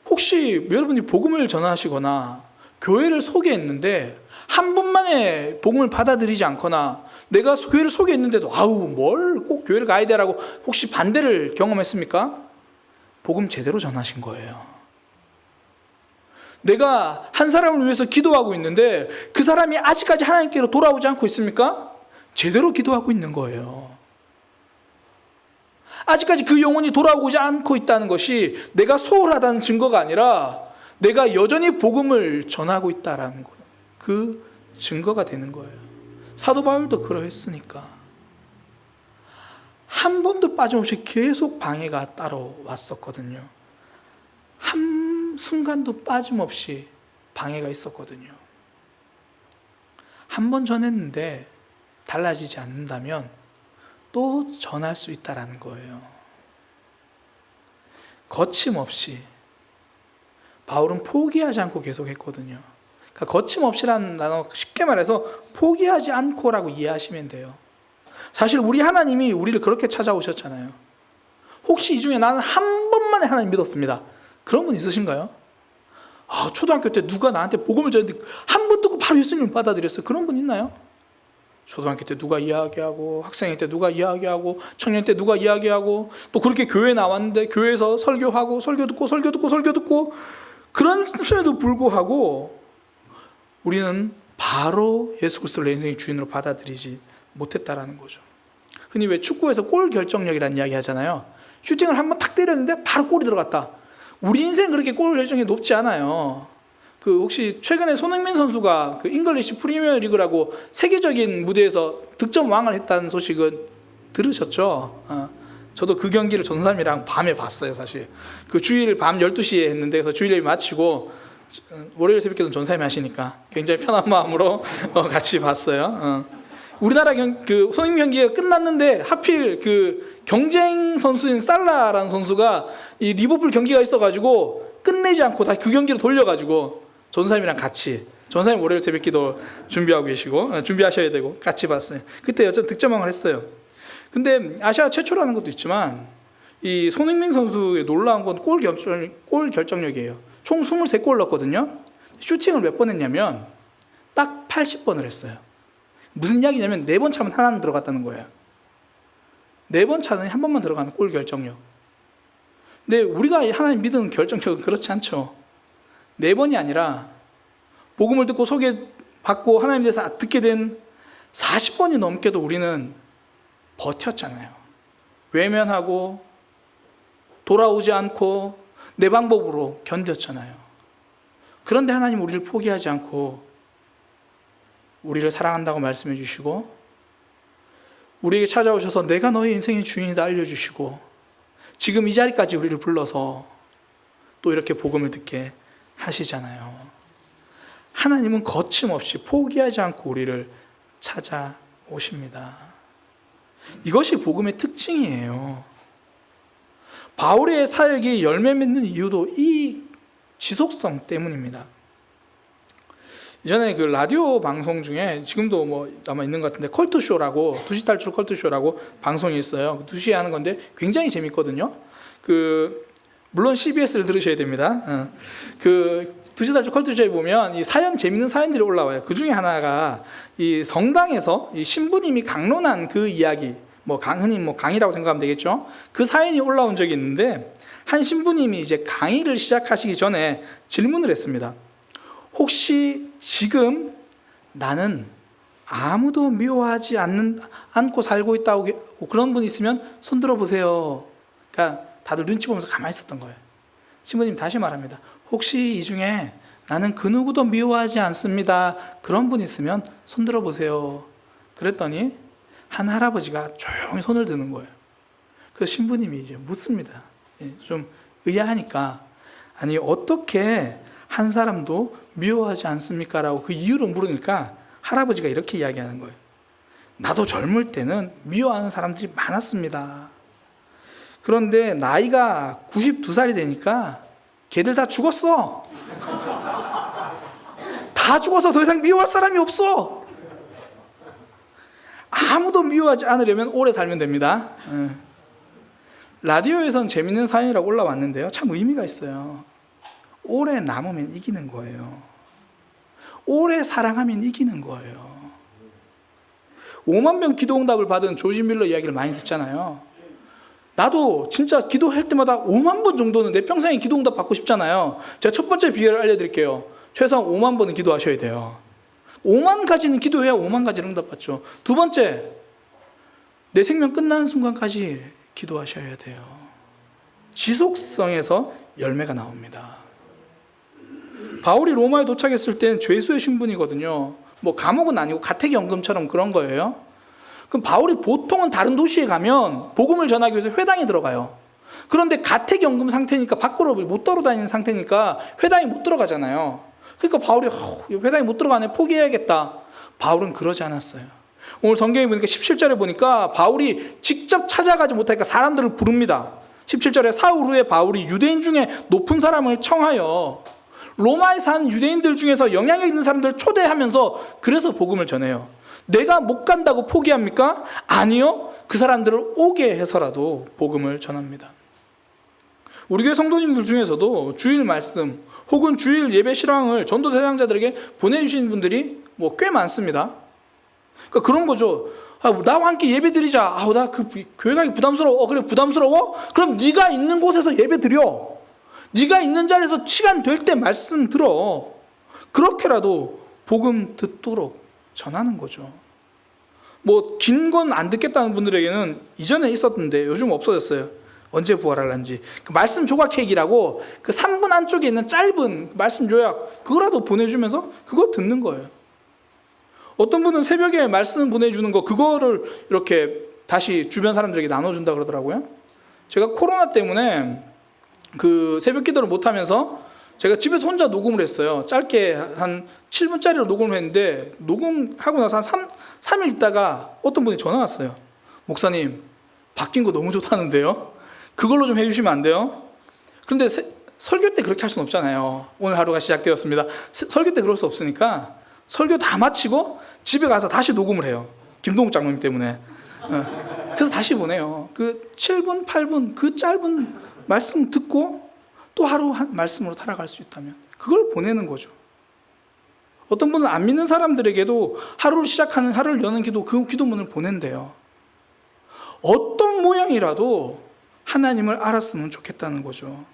혹시 여러분이 복음을 전하시거나 교회를 소개했는데 한 번만에 복음을 받아들이지 않거나, 내가 교회를 소개했는데도 아우 뭘 꼭 교회를 가야 되라고 혹시 반대를 경험했습니까? 복음 제대로 전하신 거예요. 내가 한 사람을 위해서 기도하고 있는데 그 사람이 아직까지 하나님께로 돌아오지 않고 있습니까? 제대로 기도하고 있는 거예요. 아직까지 그 영혼이 돌아오지 않고 있다는 것이 내가 소홀하다는 증거가 아니라 내가 여전히 복음을 전하고 있다는 거예요. 그 증거가 되는 거예요. 사도 바울도 그러했으니까. 한 번도 빠짐없이 계속 방해가 따라왔었거든요. 한 순간도 빠짐없이 방해가 있었거든요. 한 번 전했는데 달라지지 않는다면 또 전할 수 있다라는 거예요. 거침없이. 바울은 포기하지 않고 계속했거든요. 그러니까 거침없이라는 단어, 쉽게 말해서 포기하지 않고라고 이해하시면 돼요. 사실 우리 하나님이 우리를 그렇게 찾아오셨잖아요. 혹시 이 중에 나는 한 번만에 하나님 믿었습니다, 그런 분 있으신가요? 초등학교 때 누가 나한테 복음을 전했는데 한 번 듣고 바로 예수님을 받아들였어요. 그런 분 있나요? 초등학교 때 누가 이야기하고, 학생일 때 누가 이야기하고, 청년 때 누가 이야기하고, 또 그렇게 교회 나왔는데 교회에서 설교하고 설교 듣고 그런 수에도 불구하고 우리는 바로 예수 그리스도를 내 인생의 주인으로 받아들이지 못했다라는 거죠. 흔히 왜 축구에서 골 결정력이라는 이야기 하잖아요. 슈팅을 한번 탁 때렸는데 바로 골이 들어갔다. 우리 인생 그렇게 골 결정력이 높지 않아요. 혹시 최근에 손흥민 선수가 잉글리시 프리미어 리그라고 세계적인 무대에서 득점 왕을 했다는 소식은 들으셨죠? 저도 그 경기를 전사님이랑 밤에 봤어요, 사실. 주일 밤 12시에 했는데, 그래서 주일 예배 마치고 월요일 새벽에도 전사님이 하시니까 굉장히 편한 마음으로 같이 봤어요. 우리나라 손흥민 경기가 끝났는데 하필 경쟁 선수인 살라라는 선수가 이 리버풀 경기가 있어가지고 끝내지 않고 다시 그 경기로 돌려가지고 전사님이랑 같이, 전사님 월요일 새벽 기도 준비하고 계시고 준비하셔야 되고 같이 봤어요. 그때 어쨌든 득점왕을 했어요. 근데 아시아 최초라는 것도 있지만 이 손흥민 선수의 놀라운 건 골 결정력이에요. 총 23골 넣었거든요. 슈팅을 몇 번 했냐면 딱 80번을 했어요. 무슨 이야기냐면 4번 차면 하나는 들어갔다는 거예요. 4번 차는 한 번만 들어가는 골 결정력. 근데 우리가 하나님 믿는 결정력은 그렇지 않죠. 4번이 아니라 복음을 듣고 소개받고 하나님에 대해서 듣게 된 40번이 넘게도 우리는 버텼잖아요. 외면하고 돌아오지 않고 내 방법으로 견뎠잖아요. 그런데 하나님 우리를 포기하지 않고 우리를 사랑한다고 말씀해 주시고 우리에게 찾아오셔서 내가 너의 인생의 주인이다 알려주시고 지금 이 자리까지 우리를 불러서 또 이렇게 복음을 듣게 하시잖아요. 하나님은 거침없이 포기하지 않고 우리를 찾아오십니다. 이것이 복음의 특징이에요. 바울의 사역이 열매 맺는 이유도 이 지속성 때문입니다. 이전에 그 라디오 방송 중에 지금도 뭐 아마 있는 것 같은데 컬투쇼라고 2시 탈출 컬투쇼라고 방송이 있어요. 2시에 하는 건데 굉장히 재밌거든요. 물론 CBS를 들으셔야 됩니다. 2시 탈출 컬투쇼에 보면 이 재밌는 사연들이 올라와요. 그 중에 하나가 이 성당에서 이 신부님이 강론한 그 이야기, 흔히 강의라고 생각하면 되겠죠. 그 사연이 올라온 적이 있는데 한 신부님이 이제 강의를 시작하시기 전에 질문을 했습니다. 혹시 지금 나는 아무도 미워하지 않고 살고 있다고 그런 분 있으면 손 들어보세요. 그러니까 다들 눈치 보면서 가만히 있었던 거예요. 신부님 다시 말합니다. 혹시 이 중에 나는 그 누구도 미워하지 않습니다. 그런 분 있으면 손 들어보세요. 그랬더니 한 할아버지가 조용히 손을 드는 거예요. 그래서 신부님이 이제 묻습니다. 좀 의아하니까 아니 어떻게 한 사람도 미워하지 않습니까? 라고 그 이유를 물으니까 할아버지가 이렇게 이야기하는 거예요. 나도 젊을 때는 미워하는 사람들이 많았습니다. 그런데 나이가 92살이 되니까 걔들 다 죽었어. 다 죽어서 더 이상 미워할 사람이 없어. 아무도 미워하지 않으려면 오래 살면 됩니다. 라디오에선 재밌는 사연이라고 올라왔는데요. 참 의미가 있어요. 오래 남으면 이기는 거예요. 오래 사랑하면 이기는 거예요. 5만 명 기도응답을 받은 조지 밀러 이야기를 많이 듣잖아요. 나도 진짜 기도할 때마다 5만 번 정도는 내 평생에 기도응답 받고 싶잖아요. 제가 첫 번째 비결을 알려드릴게요. 최소한 5만 번은 기도하셔야 돼요. 5만 가지는 기도해야 5만 가지를 응답받죠. 두 번째, 내 생명 끝나는 순간까지 기도하셔야 돼요. 지속성에서 열매가 나옵니다. 바울이 로마에 도착했을 땐 죄수의 신분이거든요. 감옥은 아니고 가택연금처럼 그런 거예요. 그럼 바울이 보통은 다른 도시에 가면 복음을 전하기 위해서 회당에 들어가요. 그런데 가택연금 상태니까 밖으로 못 돌아다니는 상태니까 회당에 못 들어가잖아요. 그러니까 바울이 회당에 못 들어가네, 포기해야겠다. 바울은 그러지 않았어요. 오늘 성경에 보니까 17절에 보니까 바울이 직접 찾아가지 못하니까 사람들을 부릅니다. 17절에 사울 후에 바울이 유대인 중에 높은 사람을 청하여 로마에 사는 유대인들 중에서 영향력 있는 사람들을 초대하면서 그래서 복음을 전해요. 내가 못 간다고 포기합니까? 아니요. 그 사람들을 오게 해서라도 복음을 전합니다. 우리 교회 성도님들 중에서도 주일 말씀 혹은 주일 예배 실황을 전도 대상자들에게 보내주신 분들이 꽤 많습니다. 그러니까 그런 거죠. 나와 함께 예배 드리자. 나 그 교회 가기 부담스러워. 그래 부담스러워? 그럼 네가 있는 곳에서 예배 드려. 네가 있는 자리에서 시간 될 때 말씀 들어. 그렇게라도 복음 듣도록 전하는 거죠. 긴 건 안 듣겠다는 분들에게는 이전에 있었는데 요즘 없어졌어요. 언제 부활할런지. 그 말씀 조각회기라고 그 3분 안쪽에 있는 짧은 말씀 요약 그거라도 보내주면서 그거 듣는 거예요. 어떤 분은 새벽에 말씀 보내주는 거 그거를 이렇게 다시 주변 사람들에게 나눠준다 그러더라고요. 제가 코로나 때문에 그 새벽 기도를 못하면서 제가 집에서 혼자 녹음을 했어요. 짧게 한 7분짜리로 녹음을 했는데 녹음하고 나서 한 3일 있다가 어떤 분이 전화 왔어요. 목사님 바뀐 거 너무 좋다는데요. 그걸로 좀 해주시면 안 돼요? 그런데 설교 때 그렇게 할 수는 없잖아요. 오늘 하루가 시작되었습니다. 설교 때 그럴 수 없으니까 설교 다 마치고 집에 가서 다시 녹음을 해요. 김동욱 장로님 때문에. 그래서 다시 보내요. 그 7분, 8분 그 짧은 말씀 듣고 또 하루 한 말씀으로 살아갈 수 있다면 그걸 보내는 거죠. 어떤 분은 안 믿는 사람들에게도 하루를 여는 기도, 그 기도문을 보낸대요. 어떤 모양이라도 하나님을 알았으면 좋겠다는 거죠.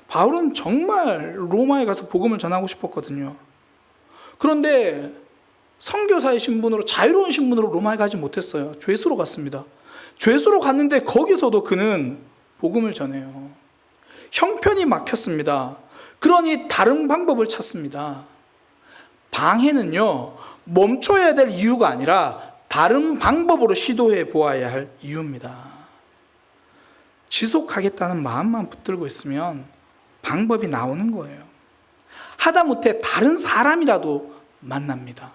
바울은 정말 로마에 가서 복음을 전하고 싶었거든요. 그런데 선교사의 신분으로, 자유로운 신분으로 로마에 가지 못했어요. 죄수로 갔습니다. 죄수로 갔는데 거기서도 그는 복음을 전해요. 형편이 막혔습니다. 그러니 다른 방법을 찾습니다. 방해는요, 멈춰야 될 이유가 아니라 다른 방법으로 시도해 보아야 할 이유입니다. 지속하겠다는 마음만 붙들고 있으면 방법이 나오는 거예요. 하다못해 다른 사람이라도 만납니다.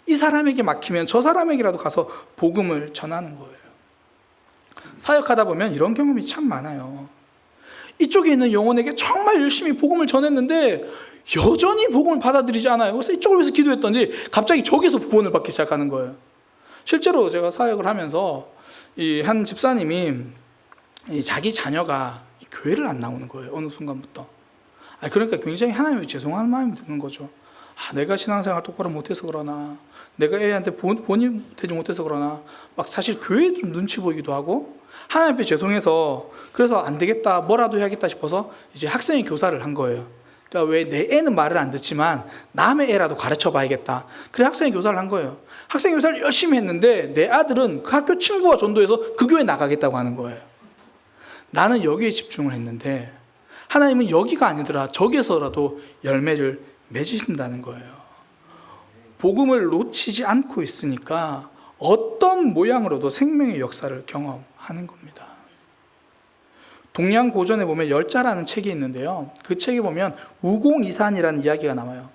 이 사람에게 막히면 저 사람에게라도 가서 복음을 전하는 거예요. 사역하다 보면 이런 경험이 참 많아요. 이쪽에 있는 영혼에게 정말 열심히 복음을 전했는데 여전히 복음을 받아들이지 않아요. 그래서 이쪽을 위해서 기도했더니 갑자기 저기서 구원을 받기 시작하는 거예요. 실제로 제가 사역을 하면서 이 한 집사님이 자기 자녀가 교회를 안 나오는 거예요. 어느 순간부터. 그러니까 굉장히 하나님께 죄송한 마음이 드는 거죠. 내가 신앙생활 똑바로 못해서 그러나, 내가 애한테 본이 되지 못해서 그러나, 막 사실 교회에 좀 눈치 보이기도 하고, 하나님 앞에 죄송해서 그래서 안 되겠다, 뭐라도 해야겠다 싶어서 이제 학생의 교사를 한 거예요. 그러니까 왜 내 애는 말을 안 듣지만 남의 애라도 가르쳐 봐야겠다. 그래 학생의 교사를 한 거예요. 학생의 교사를 열심히 했는데 내 아들은 그 학교 친구가 전도해서 그 교회 나가겠다고 하는 거예요. 나는 여기에 집중을 했는데 하나님은 여기가 아니더라, 저기서라도 열매를 맺으신다는 거예요. 복음을 놓치지 않고 있으니까 어떤 모양으로도 생명의 역사를 경험하는 겁니다. 동양 고전에 보면 열자라는 책이 있는데요. 그 책에 보면 우공이산이라는 이야기가 나와요.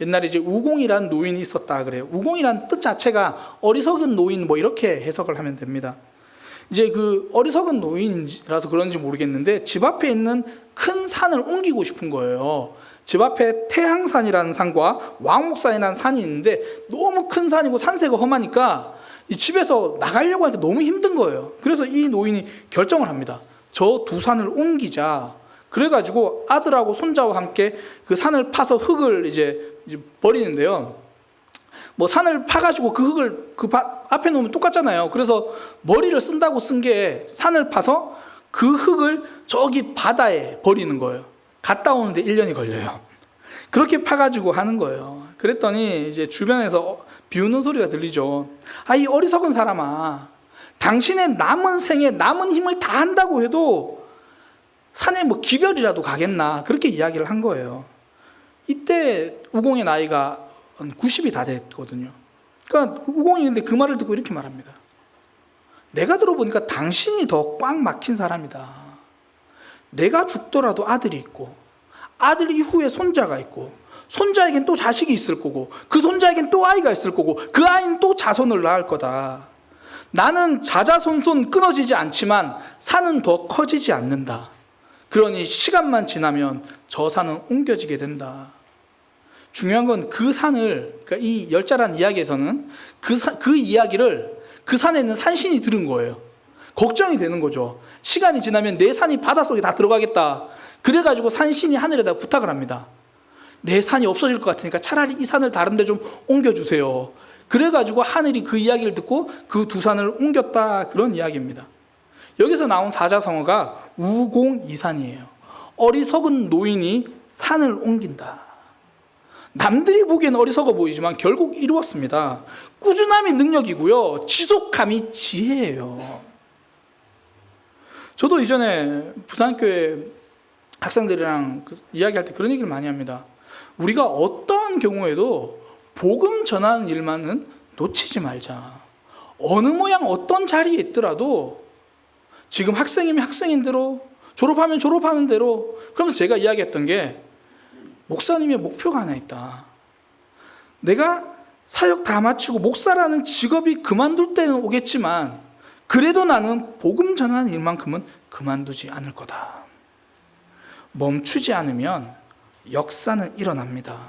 옛날에 이제 우공이라는 노인이 있었다 그래요. 우공이라는 뜻 자체가 어리석은 노인 뭐 이렇게 해석을 하면 됩니다. 이제 그 어리석은 노인이라서 그런지 모르겠는데 집 앞에 있는 큰 산을 옮기고 싶은 거예요. 집 앞에 태항산이라는 산과 왕옥산이라는 산이 있는데 너무 큰 산이고 산세가 험하니까 이 집에서 나가려고 하니까 너무 힘든 거예요. 그래서 이 노인이 결정을 합니다. 저 두 산을 옮기자. 그래가지고 아들하고 손자와 함께 그 산을 파서 흙을 이제 버리는데요. 뭐 산을 파가지고 그 흙을 그 앞에 놓으면 똑같잖아요. 그래서 머리를 쓴다고 쓴 게 산을 파서 그 흙을 저기 바다에 버리는 거예요. 갔다 오는데 1년이 걸려요. 그렇게 파가지고 하는 거예요. 그랬더니 이제 주변에서 비웃는 소리가 들리죠. 이 어리석은 사람아, 당신의 남은 생에 남은 힘을 다 한다고 해도 산에 뭐 기별이라도 가겠나, 그렇게 이야기를 한 거예요. 이때 우공의 나이가 90이 다 됐거든요. 그러니까 우공이 근데 그 말을 듣고 이렇게 말합니다. 내가 들어보니까 당신이 더 꽉 막힌 사람이다. 내가 죽더라도 아들이 있고, 아들 이후에 손자가 있고, 손자에겐 또 자식이 있을 거고, 그 손자에겐 또 아이가 있을 거고, 그 아이는 또 자손을 낳을 거다. 나는 자자손손 끊어지지 않지만 산은 더 커지지 않는다. 그러니 시간만 지나면 저 산은 옮겨지게 된다. 중요한 건 그 산을, 그러니까 이 열자라는 이야기에서는 그 이야기를 그 산에 있는 산신이 들은 거예요. 걱정이 되는 거죠. 시간이 지나면 내 산이 바닷속에 다 들어가겠다. 그래가지고 산신이 하늘에다 부탁을 합니다. 내 산이 없어질 것 같으니까 차라리 이 산을 다른 데 좀 옮겨주세요. 그래가지고 하늘이 그 이야기를 듣고 그 두 산을 옮겼다, 그런 이야기입니다. 여기서 나온 사자성어가 우공이산이에요. 어리석은 노인이 산을 옮긴다. 남들이 보기엔 어리석어 보이지만 결국 이루었습니다. 꾸준함이 능력이고요, 지속함이 지혜예요. 저도 이전에 부산교회 학생들이랑 이야기할 때 그런 얘기를 많이 합니다. 우리가 어떠한 경우에도 복음 전하는 일만은 놓치지 말자. 어느 모양 어떤 자리에 있더라도 지금 학생이면 학생인 대로, 졸업하면 졸업하는 대로. 그러면서 제가 이야기했던 게, 목사님의 목표가 하나 있다. 내가 사역 다 마치고 목사라는 직업이 그만둘 때는 오겠지만 그래도 나는 복음 전하는 일만큼은 그만두지 않을 거다. 멈추지 않으면 역사는 일어납니다.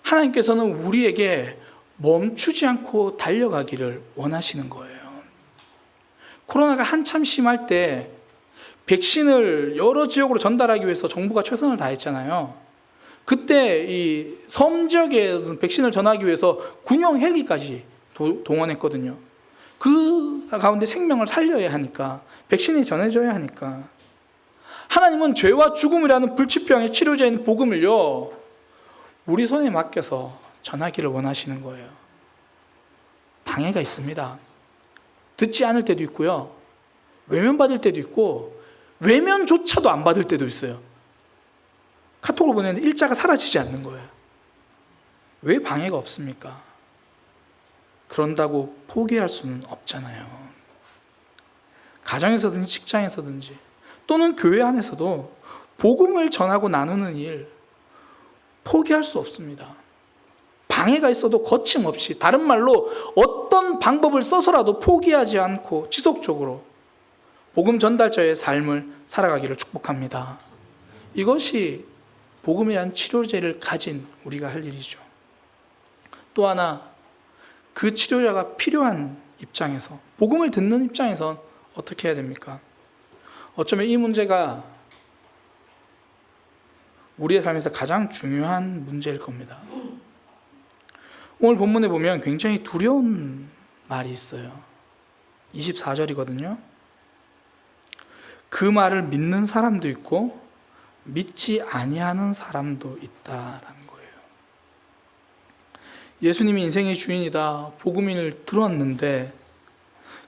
하나님께서는 우리에게 멈추지 않고 달려가기를 원하시는 거예요. 코로나가 한참 심할 때 백신을 여러 지역으로 전달하기 위해서 정부가 최선을 다했잖아요. 그때 이 섬 지역에 백신을 전하기 위해서 군용 헬기까지 동원했거든요. 그 가운데 생명을 살려야 하니까, 백신이 전해져야 하니까. 하나님은 죄와 죽음이라는 불치병의 치료제인 복음을요, 우리 손에 맡겨서 전하기를 원하시는 거예요. 방해가 있습니다. 듣지 않을 때도 있고요. 외면받을 때도 있고 외면조차도 안 받을 때도 있어요. 카톡을 보내는데 일자가 사라지지 않는 거예요. 왜 방해가 없습니까? 그런다고 포기할 수는 없잖아요. 가정에서든지 직장에서든지 또는 교회 안에서도 복음을 전하고 나누는 일 포기할 수 없습니다. 방해가 있어도 거침없이, 다른 말로 어떤 방법을 써서라도 포기하지 않고 지속적으로 복음 전달자의 삶을 살아가기를 축복합니다. 이것이 복음이란 치료제를 가진 우리가 할 일이죠. 또 하나, 그 치료자가 필요한 입장에서, 복음을 듣는 입장에선 어떻게 해야 됩니까? 어쩌면 이 문제가 우리의 삶에서 가장 중요한 문제일 겁니다. 오늘 본문에 보면 굉장히 두려운 말이 있어요. 24절이거든요. 그 말을 믿는 사람도 있고 믿지 아니하는 사람도 있다라는 거예요. 예수님이 인생의 주인이다, 복음을 들었는데,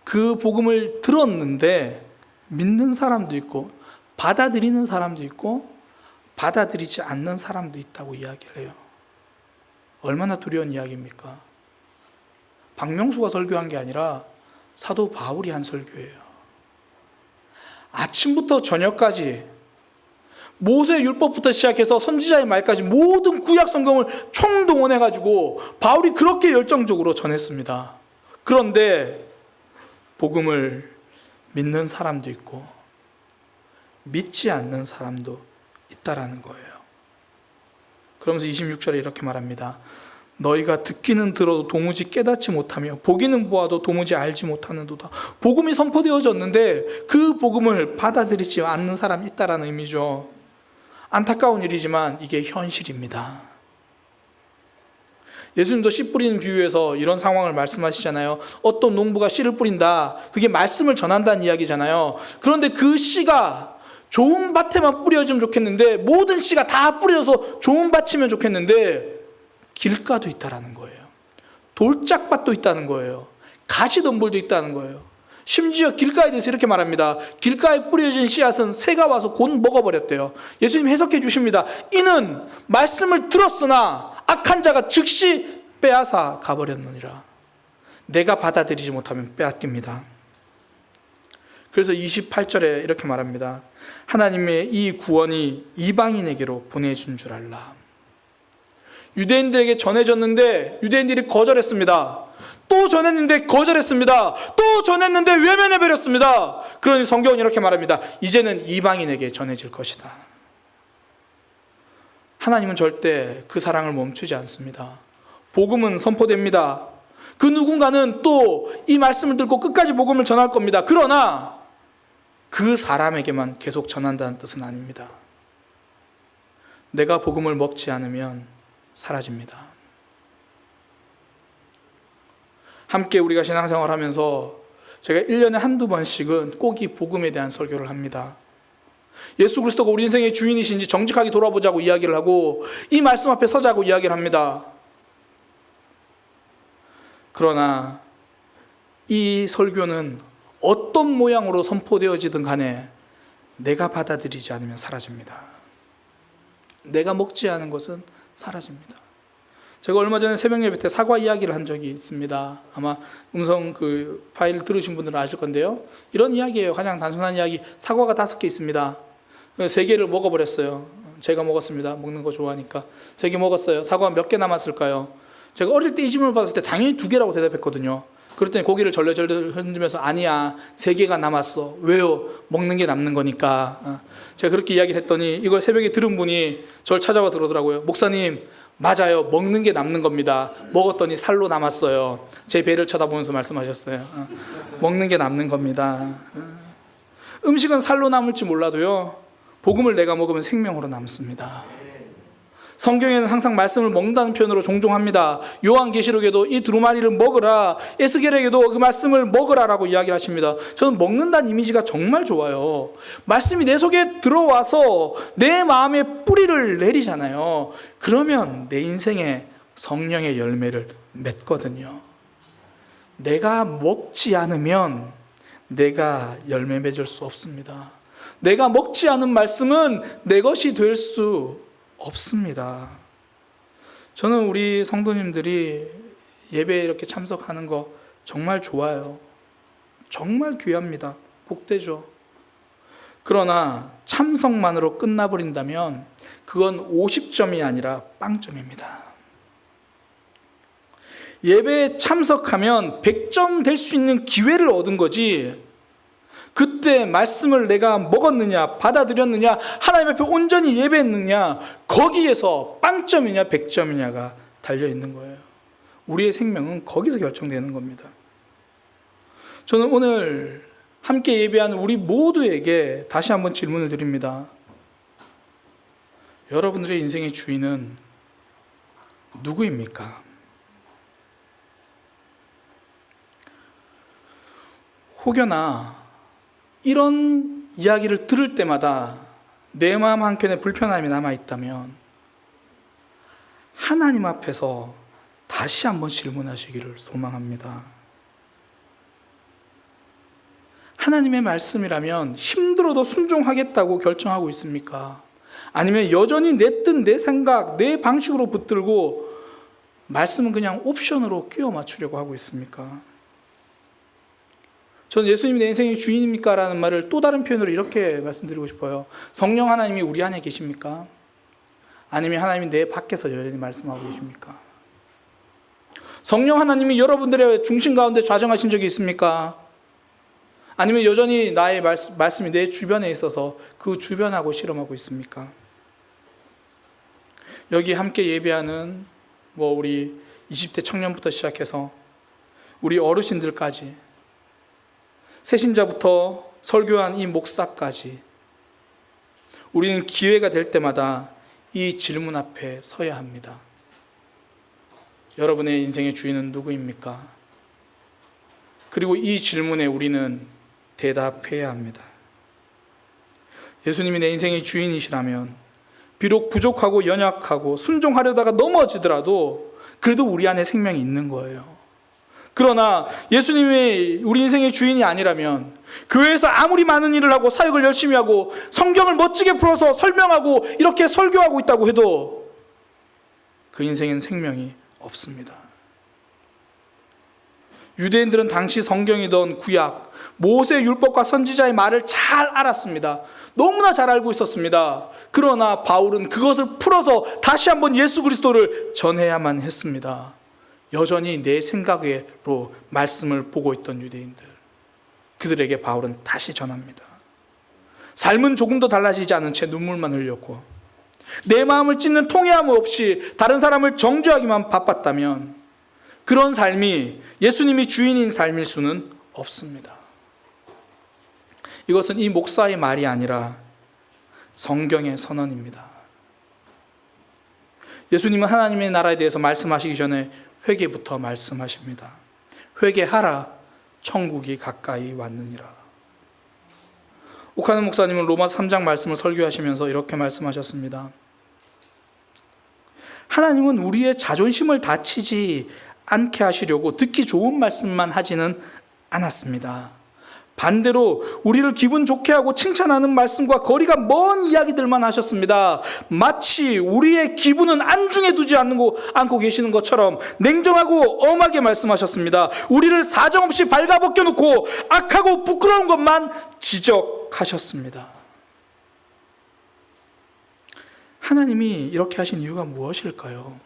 그 복음을 들었는데 믿는 사람도 있고 받아들이는 사람도 있고 받아들이지 않는 사람도 있다고 이야기를 해요. 얼마나 두려운 이야기입니까? 박명수가 설교한 게 아니라 사도 바울이 한 설교예요. 아침부터 저녁까지 모세의 율법부터 시작해서 선지자의 말까지 모든 구약 성경을 총동원해가지고 바울이 그렇게 열정적으로 전했습니다. 그런데 복음을 믿는 사람도 있고 믿지 않는 사람도 있다라는 거예요. 그러면서 26절에 이렇게 말합니다. 너희가 듣기는 들어도 도무지 깨닫지 못하며 보기는 보아도 도무지 알지 못하는도다. 복음이 선포되어졌는데 그 복음을 받아들이지 않는 사람이 있다라는 의미죠. 안타까운 일이지만 이게 현실입니다. 예수님도 씨 뿌리는 비유에서 이런 상황을 말씀하시잖아요. 어떤 농부가 씨를 뿌린다. 그게 말씀을 전한다는 이야기잖아요. 그런데 그 씨가 좋은 밭에만 뿌려지면 좋겠는데, 모든 씨가 다 뿌려져서 좋은 밭이면 좋겠는데 길가도 있다라는 거예요. 돌짝밭도 있다는 거예요. 가시덤불도 있다는 거예요. 심지어 길가에 대해서 이렇게 말합니다. 길가에 뿌려진 씨앗은 새가 와서 곧 먹어버렸대요. 예수님 해석해 주십니다. 이는 말씀을 들었으나 악한 자가 즉시 빼앗아 가버렸느니라. 내가 받아들이지 못하면 빼앗깁니다. 그래서 28절에 이렇게 말합니다. 하나님의 이 구원이 이방인에게로 보내준 줄 알라. 유대인들에게 전해졌는데 유대인들이 거절했습니다. 또 전했는데 거절했습니다. 또 전했는데 외면해버렸습니다. 그러니 성경은 이렇게 말합니다. 이제는 이방인에게 전해질 것이다. 하나님은 절대 그 사랑을 멈추지 않습니다. 복음은 선포됩니다. 그 누군가는 또 이 말씀을 듣고 끝까지 복음을 전할 겁니다. 그러나 그 사람에게만 계속 전한다는 뜻은 아닙니다. 내가 복음을 먹지 않으면 사라집니다. 함께 우리가 신앙생활 하면서 제가 1년에 한두 번씩은 꼭 이 복음에 대한 설교를 합니다. 예수 그리스도가 우리 인생의 주인이신지 정직하게 돌아보자고 이야기를 하고 이 말씀 앞에 서자고 이야기를 합니다. 그러나 이 설교는 어떤 모양으로 선포되어지든 간에 내가 받아들이지 않으면 사라집니다. 내가 먹지 않은 것은 사라집니다. 제가 얼마 전에 새벽 예배 때 사과 이야기를 한 적이 있습니다. 아마 음성 그 파일 들으신 분들은 아실 건데요. 이런 이야기예요. 가장 단순한 이야기. 사과가 5개 있습니다. 3개를 먹어버렸어요. 제가 먹었습니다. 먹는 거 좋아하니까. 3개 먹었어요. 사과 몇 개 남았을까요? 제가 어릴 때 이 질문을 받았을 때 당연히 2개라고 대답했거든요. 그랬더니 고개를 절레절레 흔들면서 아니야, 3개가 남았어. 왜요? 먹는 게 남는 거니까. 제가 그렇게 이야기를 했더니 이걸 새벽에 들은 분이 저를 찾아와서 그러더라고요. 목사님, 맞아요. 먹는 게 남는 겁니다. 먹었더니 살로 남았어요. 제 배를 쳐다보면서 말씀하셨어요. 먹는 게 남는 겁니다. 음식은 살로 남을지 몰라도요, 복음을 내가 먹으면 생명으로 남습니다. 성경에는 항상 말씀을 먹는다는 표현으로 종종 합니다. 요한계시록에도 이 두루마리를 먹으라, 에스겔에게도 그 말씀을 먹으라라고 이야기하십니다. 저는 먹는다는 이미지가 정말 좋아요. 말씀이 내 속에 들어와서 내 마음에 뿌리를 내리잖아요. 그러면 내 인생에 성령의 열매를 맺거든요. 내가 먹지 않으면 내가 열매 맺을 수 없습니다. 내가 먹지 않은 말씀은 내 것이 될 수 없습니다. 저는 우리 성도님들이 예배에 이렇게 참석하는 거 정말 좋아요. 정말 귀합니다. 복되죠. 그러나 참석만으로 끝나버린다면 그건 50점이 아니라 빵점입니다. 예배에 참석하면 100점 될 수 있는 기회를 얻은 거지, 그때 말씀을 내가 먹었느냐, 받아들였느냐, 하나님 앞에 온전히 예배했느냐, 거기에서 빵점이냐 100점이냐가 달려있는 거예요. 우리의 생명은 거기서 결정되는 겁니다. 저는 오늘 함께 예배하는 우리 모두에게 다시 한번 질문을 드립니다. 여러분들의 인생의 주인은 누구입니까? 혹여나 이런 이야기를 들을 때마다 내 마음 한켠에 불편함이 남아있다면 하나님 앞에서 다시 한번 질문하시기를 소망합니다. 하나님의 말씀이라면 힘들어도 순종하겠다고 결정하고 있습니까? 아니면 여전히 내 뜻, 내 생각, 내 방식으로 붙들고 말씀은 그냥 옵션으로 끼워 맞추려고 하고 있습니까? 저는 예수님이 내 인생의 주인입니까? 라는 말을 또 다른 표현으로 이렇게 말씀드리고 싶어요. 성령 하나님이 우리 안에 계십니까? 아니면 하나님이 내 밖에서 여전히 말씀하고 계십니까? 성령 하나님이 여러분들의 중심 가운데 좌정하신 적이 있습니까? 아니면 여전히 나의 말씀이 내 주변에 있어서 그 주변하고 실험하고 있습니까? 여기 함께 예배하는 우리 20대 청년부터 시작해서 우리 어르신들까지, 새신자부터 설교한 이 목사까지, 우리는 기회가 될 때마다 이 질문 앞에 서야 합니다. 여러분의 인생의 주인은 누구입니까? 그리고 이 질문에 우리는 대답해야 합니다. 예수님이 내 인생의 주인이시라면 비록 부족하고 연약하고 순종하려다가 넘어지더라도 그래도 우리 안에 생명이 있는 거예요. 그러나 예수님이 우리 인생의 주인이 아니라면 교회에서 아무리 많은 일을 하고 사역을 열심히 하고 성경을 멋지게 풀어서 설명하고 이렇게 설교하고 있다고 해도 그 인생엔 생명이 없습니다. 유대인들은 당시 성경이던 구약, 모세 율법과 선지자의 말을 잘 알았습니다. 너무나 잘 알고 있었습니다. 그러나 바울은 그것을 풀어서 다시 한번 예수 그리스도를 전해야만 했습니다. 여전히 내 생각으로 말씀을 보고 있던 유대인들, 그들에게 바울은 다시 전합니다. 삶은 조금 더 달라지지 않은 채 눈물만 흘렸고 내 마음을 찢는 통회함 없이 다른 사람을 정죄하기만 바빴다면 그런 삶이 예수님이 주인인 삶일 수는 없습니다. 이것은 이 목사의 말이 아니라 성경의 선언입니다. 예수님은 하나님의 나라에 대해서 말씀하시기 전에 회개부터 말씀하십니다. 회개하라, 천국이 가까이 왔느니라. 오카는 목사님은 로마서 3장 말씀을 설교하시면서 이렇게 말씀하셨습니다. 하나님은 우리의 자존심을 다치지 않게 하시려고 듣기 좋은 말씀만 하지는 않았습니다. 반대로 우리를 기분 좋게 하고 칭찬하는 말씀과 거리가 먼 이야기들만 하셨습니다. 마치 우리의 기분은 안중에 두지 않고 계시는 것처럼 냉정하고 엄하게 말씀하셨습니다. 우리를 사정없이 발가벗겨 놓고 악하고 부끄러운 것만 지적하셨습니다. 하나님이 이렇게 하신 이유가 무엇일까요?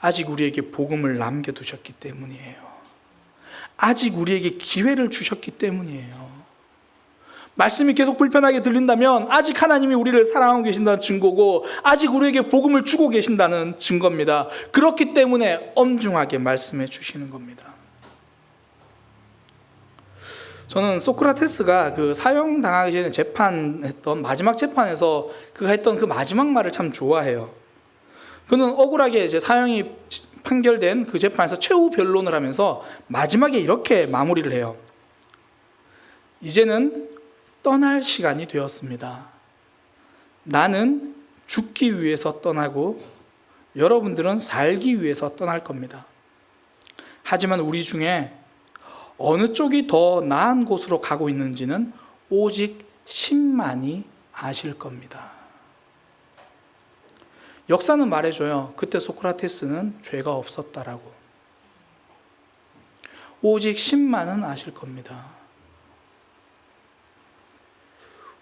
아직 우리에게 복음을 남겨두셨기 때문이에요. 아직 우리에게 기회를 주셨기 때문이에요. 말씀이 계속 불편하게 들린다면 아직 하나님이 우리를 사랑하고 계신다는 증거고 아직 우리에게 복음을 주고 계신다는 증거입니다. 그렇기 때문에 엄중하게 말씀해 주시는 겁니다. 저는 소크라테스가 그 사형당하기 전에 재판했던 마지막 재판에서 그가 했던 그 마지막 말을 참 좋아해요. 그는 억울하게 이제 사형이 판결된 그 재판에서 최후 변론을 하면서 마지막에 이렇게 마무리를 해요. 이제는 떠날 시간이 되었습니다. 나는 죽기 위해서 떠나고 여러분들은 살기 위해서 떠날 겁니다. 하지만 우리 중에 어느 쪽이 더 나은 곳으로 가고 있는지는 오직 신만이 아실 겁니다. 역사는 말해줘요. 그때 소크라테스는 죄가 없었다라고. 오직 신만은 아실 겁니다.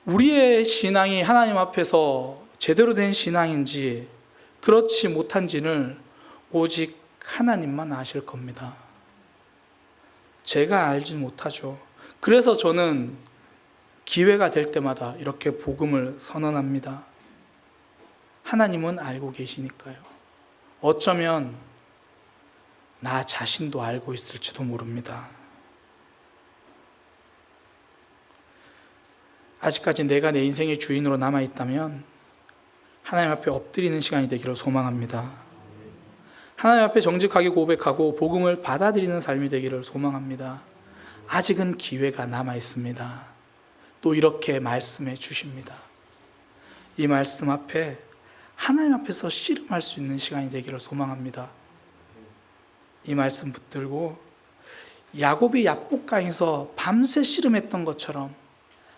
우리의 신앙이 하나님 앞에서 제대로 된 신앙인지 그렇지 못한지는 오직 하나님만 아실 겁니다. 제가 알지 못하죠. 그래서 저는 기회가 될 때마다 이렇게 복음을 선언합니다. 하나님은 알고 계시니까요. 어쩌면 나 자신도 알고 있을지도 모릅니다. 아직까지 내가 내 인생의 주인으로 남아있다면 하나님 앞에 엎드리는 시간이 되기를 소망합니다. 하나님 앞에 정직하게 고백하고 복음을 받아들이는 삶이 되기를 소망합니다. 아직은 기회가 남아있습니다. 또 이렇게 말씀해 주십니다. 이 말씀 앞에 하나님 앞에서 씨름할 수 있는 시간이 되기를 소망합니다. 이 말씀 붙들고 야곱이 야복강에서 밤새 씨름했던 것처럼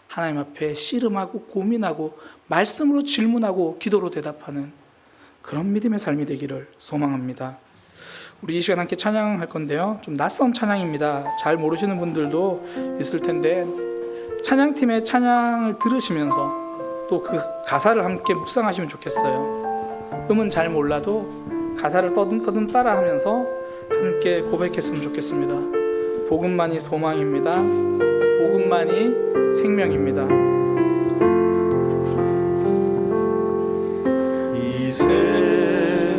하나님 앞에 씨름하고 고민하고 말씀으로 질문하고 기도로 대답하는 그런 믿음의 삶이 되기를 소망합니다. 우리 이 시간 함께 찬양할 건데요. 좀 낯선 찬양입니다. 잘 모르시는 분들도 있을 텐데 찬양팀의 찬양을 들으시면서 또 그 가사를 함께 묵상하시면 좋겠어요. 음은 잘 몰라도 가사를 떠듬떠듬 따라하면서 함께 고백했으면 좋겠습니다. 복음만이 소망입니다. 복음만이 생명입니다. 이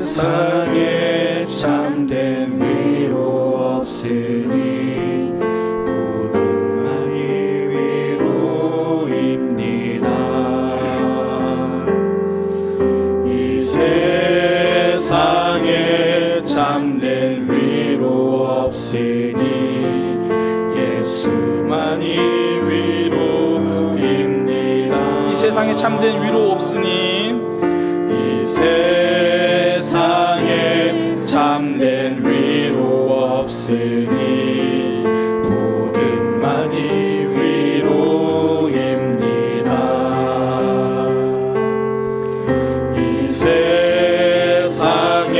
세상에 참된 위로 없으니 모든만이 위로입니다. 이 세상에 참된 위로 없으니 예수만이 위로입니다. 이 세상에 참된 위로 없으니 이 세상에 참된 위로 없으니 모든만이 위로입니다. 이 세상에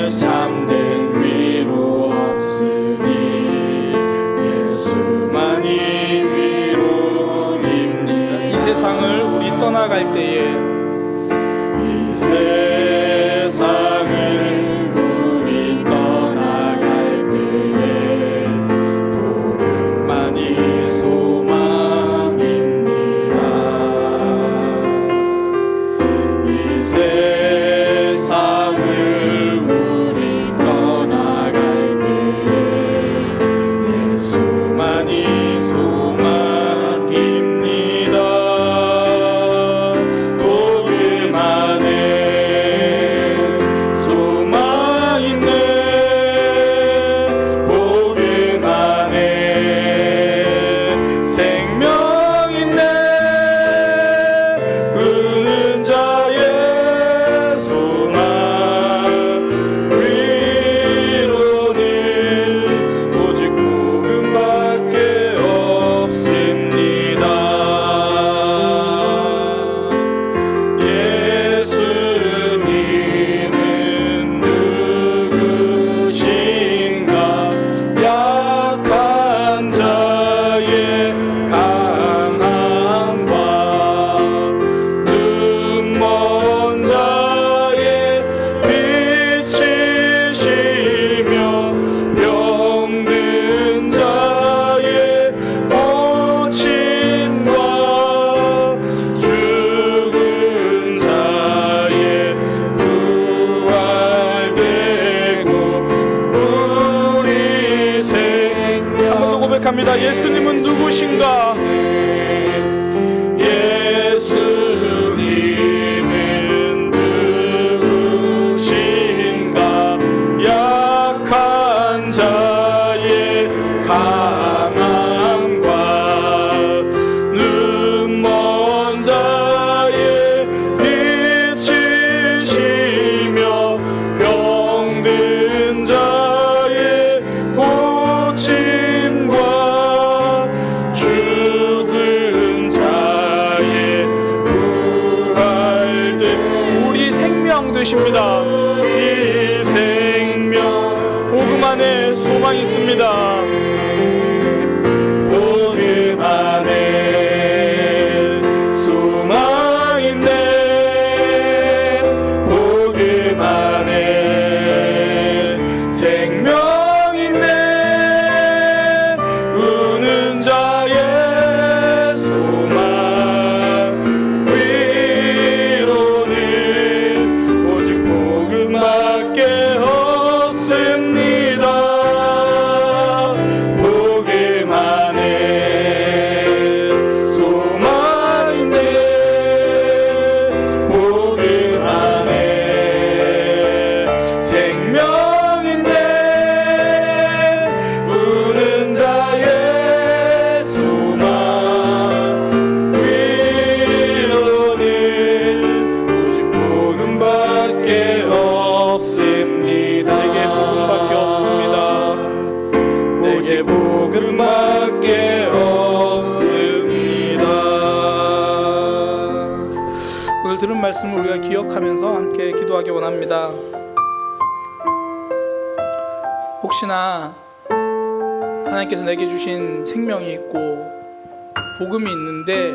참된 위로 없으니 예수만이 위로입니다. 이 세상을 우리 떠나갈 때에 이 세상을 우리 떠나갈 때에 복음만이 소망입니다. 이 세상을 우리 떠나갈 때에 예수만이 소망입니다. 복음 안에 소망 있네. 복음 안에 생명 있네. 우는 자의 소망 위로는 오직 복음밖에 없습니다. 예수님은 누구신가? 약한 자의 강함과 눈먼 자의 빛이시며 병든 자의 고침과 죽은 자의 부활되고 우리 생명 한 번 더 고백합니다. 예수님은 누구신가? 예수님은 누구신가? 약한 자의 강함과 눈먼 자의 빛이시며 병든 자의 고침과 죽은 자의 부활된 우리 생명 되십니다. 이 생명 복음 안에 소망이 있습니다. 복음 안에 소망인데 복음 안에 생명인데 우는 자의 소망 위로는 오직 복음밖에 없습니다. 복음 안에 소망인데 복음 안에 생명인데 우는 자의 소망 위로는 오직 복음밖에 없습니다. 내게 복음밖에 없습니다. 내게 복음밖에 없습니다. 오늘 들은 말씀을 우리가 기억하면서 함께 기도하기 원합니다. 혹시나 하나님께서 내게 주신 생명이 있고 복음이 있는데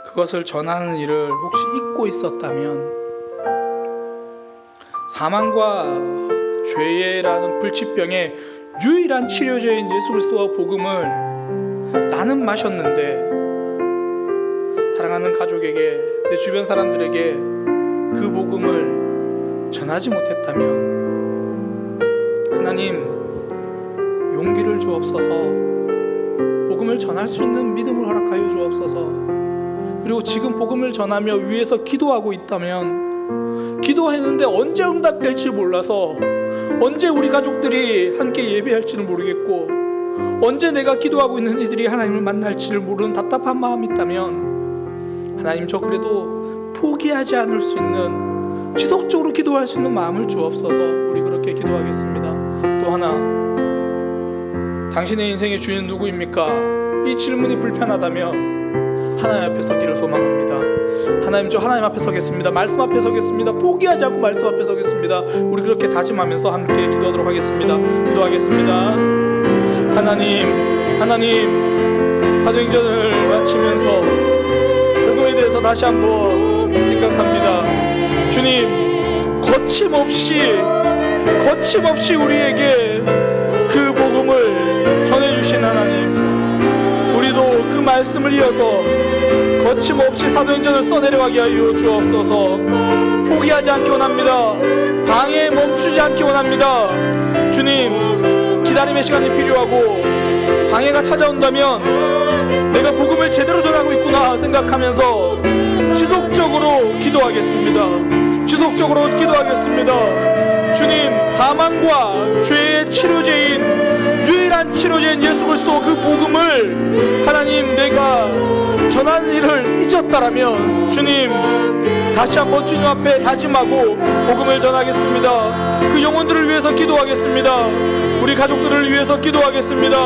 그것을 전하는 일을 혹시 잊고 있었다면 사망과 죄라는 불치병의 유일한 치료제인 예수 그리스도와 복음을 나는 마셨는데 사랑하는 가족에게 내 주변 사람들에게 그 복음을 전하지 못했다면 하나님 용기를 주옵소서. 복음을 전할 수 있는 믿음을 허락하여 주옵소서. 그리고 지금 복음을 전하며 위에서 기도하고 있다면 기도했는데 언제 응답될지 몰라서 언제 우리 가족들이 함께 예배할지를 모르겠고 언제 내가 기도하고 있는 이들이 하나님을 만날지를 모르는 답답한 마음이 있다면 하나님 저 그래도 포기하지 않을 수 있는 지속적으로 기도할 수 있는 마음을 주옵소서. 우리 그렇게 기도하겠습니다. 또 하나, 당신의 인생의 주인 누구입니까? 이 질문이 불편하다면 하나님 앞에 서기를 소망합니다. 하나님, 저 하나님 앞에 서겠습니다. 말씀 앞에 서겠습니다. 포기하지 않고 말씀 앞에 서겠습니다. 우리 그렇게 다짐하면서 함께 기도하도록 하겠습니다. 기도하겠습니다. 하나님, 사도행전을 마치면서 복음에 대해서 다시 한번 생각합니다. 주님, 거침없이 우리에게 그 복음을 전해주신 하나님, 우리도 그 말씀을 이어서 거침없이 사도행전을 써내려가게 하여 주옵소서. 포기하지 않기 원합니다. 방해에 멈추지 않기 원합니다. 주님, 기다림의 시간이 필요하고 방해가 찾아온다면 내가 복음을 제대로 전하고 있구나 생각하면서 지속적으로 기도하겠습니다. 지속적으로 기도하겠습니다. 주님, 사망과 죄의 치료제인 유일한 치료제인 예수 그리스도 그 복음을 하나님 내가 전하는 일을 잊었다라면 주님 다시 한번 주님 앞에 다짐하고 복음을 전하겠습니다. 그 영혼들을 위해서 기도하겠습니다. 우리 가족들을 위해서 기도하겠습니다.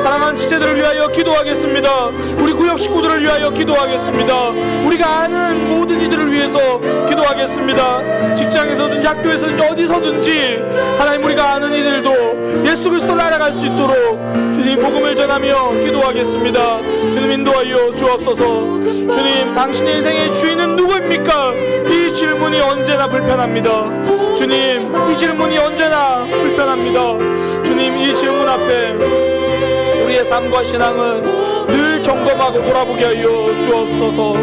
사랑하는 지체들을 위하여 기도하겠습니다. 우리 구역 식구들을 위하여 기도하겠습니다. 우리가 아는 모든 이들을 위해서 기도하겠습니다. 직장에서든지 학교에서든지 어디서든지 하나님 우리가 아는 이들도 예수 그리스도를 알아갈 수 있도록 주님 복음을 전하며 기도하겠습니다. 주님 인도하여 주옵소서. 주님, 당신의 인생의 주인은 누구입니까? 이 질문이 언제나 불편합니다. 주님, 이 질문이 언제나 불편합니다. 주님, 이 질문 앞에 우리의 삶과 신앙은 늘 점검하고 돌아보게 하여 주옵소서.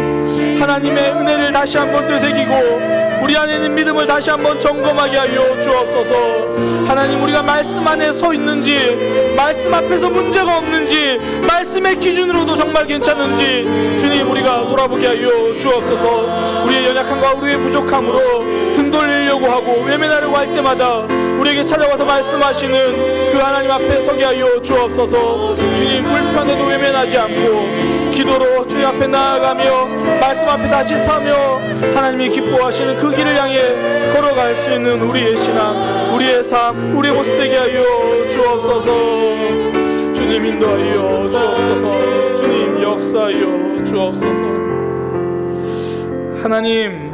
하나님의 은혜를 다시 한번 되새기고 우리 안에 있는 믿음을 다시 한번 점검하게 하여 주옵소서. 하나님, 우리가 말씀 안에 서 있는지, 말씀 앞에서 문제가 없는지, 말씀의 기준으로도 정말 괜찮은지 주님, 우리가 돌아보게 하여 주옵소서. 우리의 연약함과 우리의 부족함으로 등 돌리려고 하고 외면하려고 할 때마다 우리에게 찾아와서 말씀하시는 그 하나님 앞에 서게 하여 주옵소서. 주님, 불편해도 외면하지 않고 기도로 주님 앞에 나아가며 말씀 앞에 다시 서며 하나님이 기뻐하시는 그 길을 향해 걸어갈 수 있는 우리의 신앙, 우리의 삶, 우리의 모습 되게 하여 주옵소서. 주님, 인도하여 주옵소서. 주님, 역사하여 주옵소서. 하나님,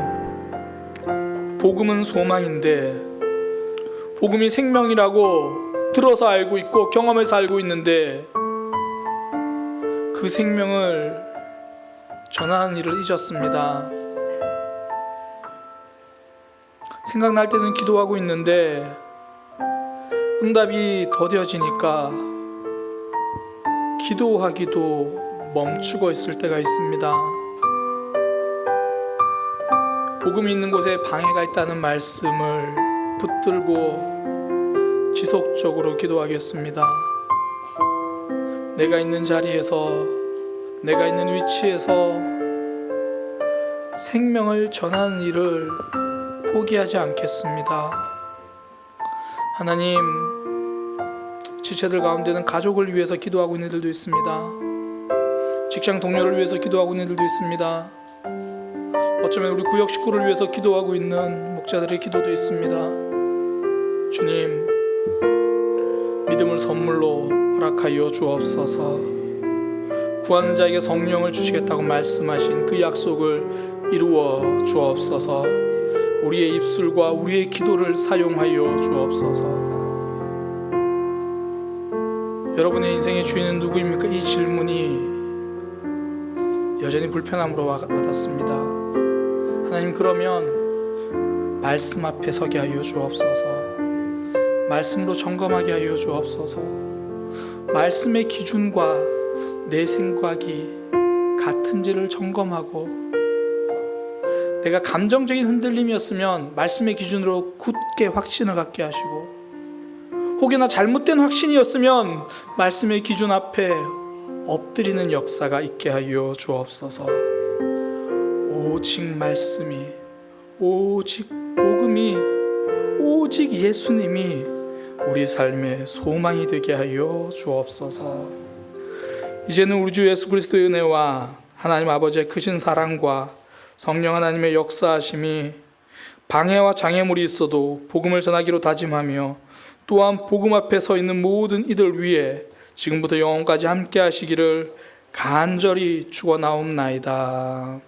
복음은 소망인데 복음이 생명이라고 들어서 알고 있고 경험해서 알고 있는데 그 생명을 전하는 일을 잊었습니다. 생각날 때는 기도하고 있는데 응답이 더뎌지니까 기도하기도 멈추고 있을 때가 있습니다. 복음이 있는 곳에 방해가 있다는 말씀을 붙들고 지속적으로 기도하겠습니다. 내가 있는 자리에서, 내가 있는 위치에서 생명을 전하는 일을 포기하지 않겠습니다. 하나님, 지체들 가운데는 가족을 위해서 기도하고 있는 이들도 있습니다. 직장 동료를 위해서 기도하고 있는 이들도 있습니다. 어쩌면 우리 구역 식구를 위해서 기도하고 있는 목자들의 기도도 있습니다. 주님, 믿음을 선물로 허락하여 주옵소서. 구하는 자에게 성령을 주시겠다고 말씀하신 그 약속을 이루어 주옵소서. 우리의 입술과 우리의 기도를 사용하여 주옵소서. 여러분의 인생의 주인은 누구입니까? 이 질문이 여전히 불편함으로 와닿습니다. 하나님, 그러면 말씀 앞에 서게 하여 주옵소서. 말씀으로 점검하게 하여 주옵소서. 말씀의 기준과 내 생각이 같은지를 점검하고, 내가 감정적인 흔들림이었으면 말씀의 기준으로 굳게 확신을 갖게 하시고, 혹여나 잘못된 확신이었으면 말씀의 기준 앞에 엎드리는 역사가 있게 하여 주옵소서. 오직 말씀이, 오직 복음이, 오직 예수님이 우리 삶의 소망이 되게 하여 주옵소서. 이제는 우리 주 예수 그리스도의 은혜와 하나님 아버지의 크신 사랑과 성령 하나님의 역사하심이 방해와 장애물이 있어도 복음을 전하기로 다짐하며, 또한 복음 앞에 서 있는 모든 이들 위에 지금부터 영원까지 함께 하시기를 간절히 축원하옵나이다.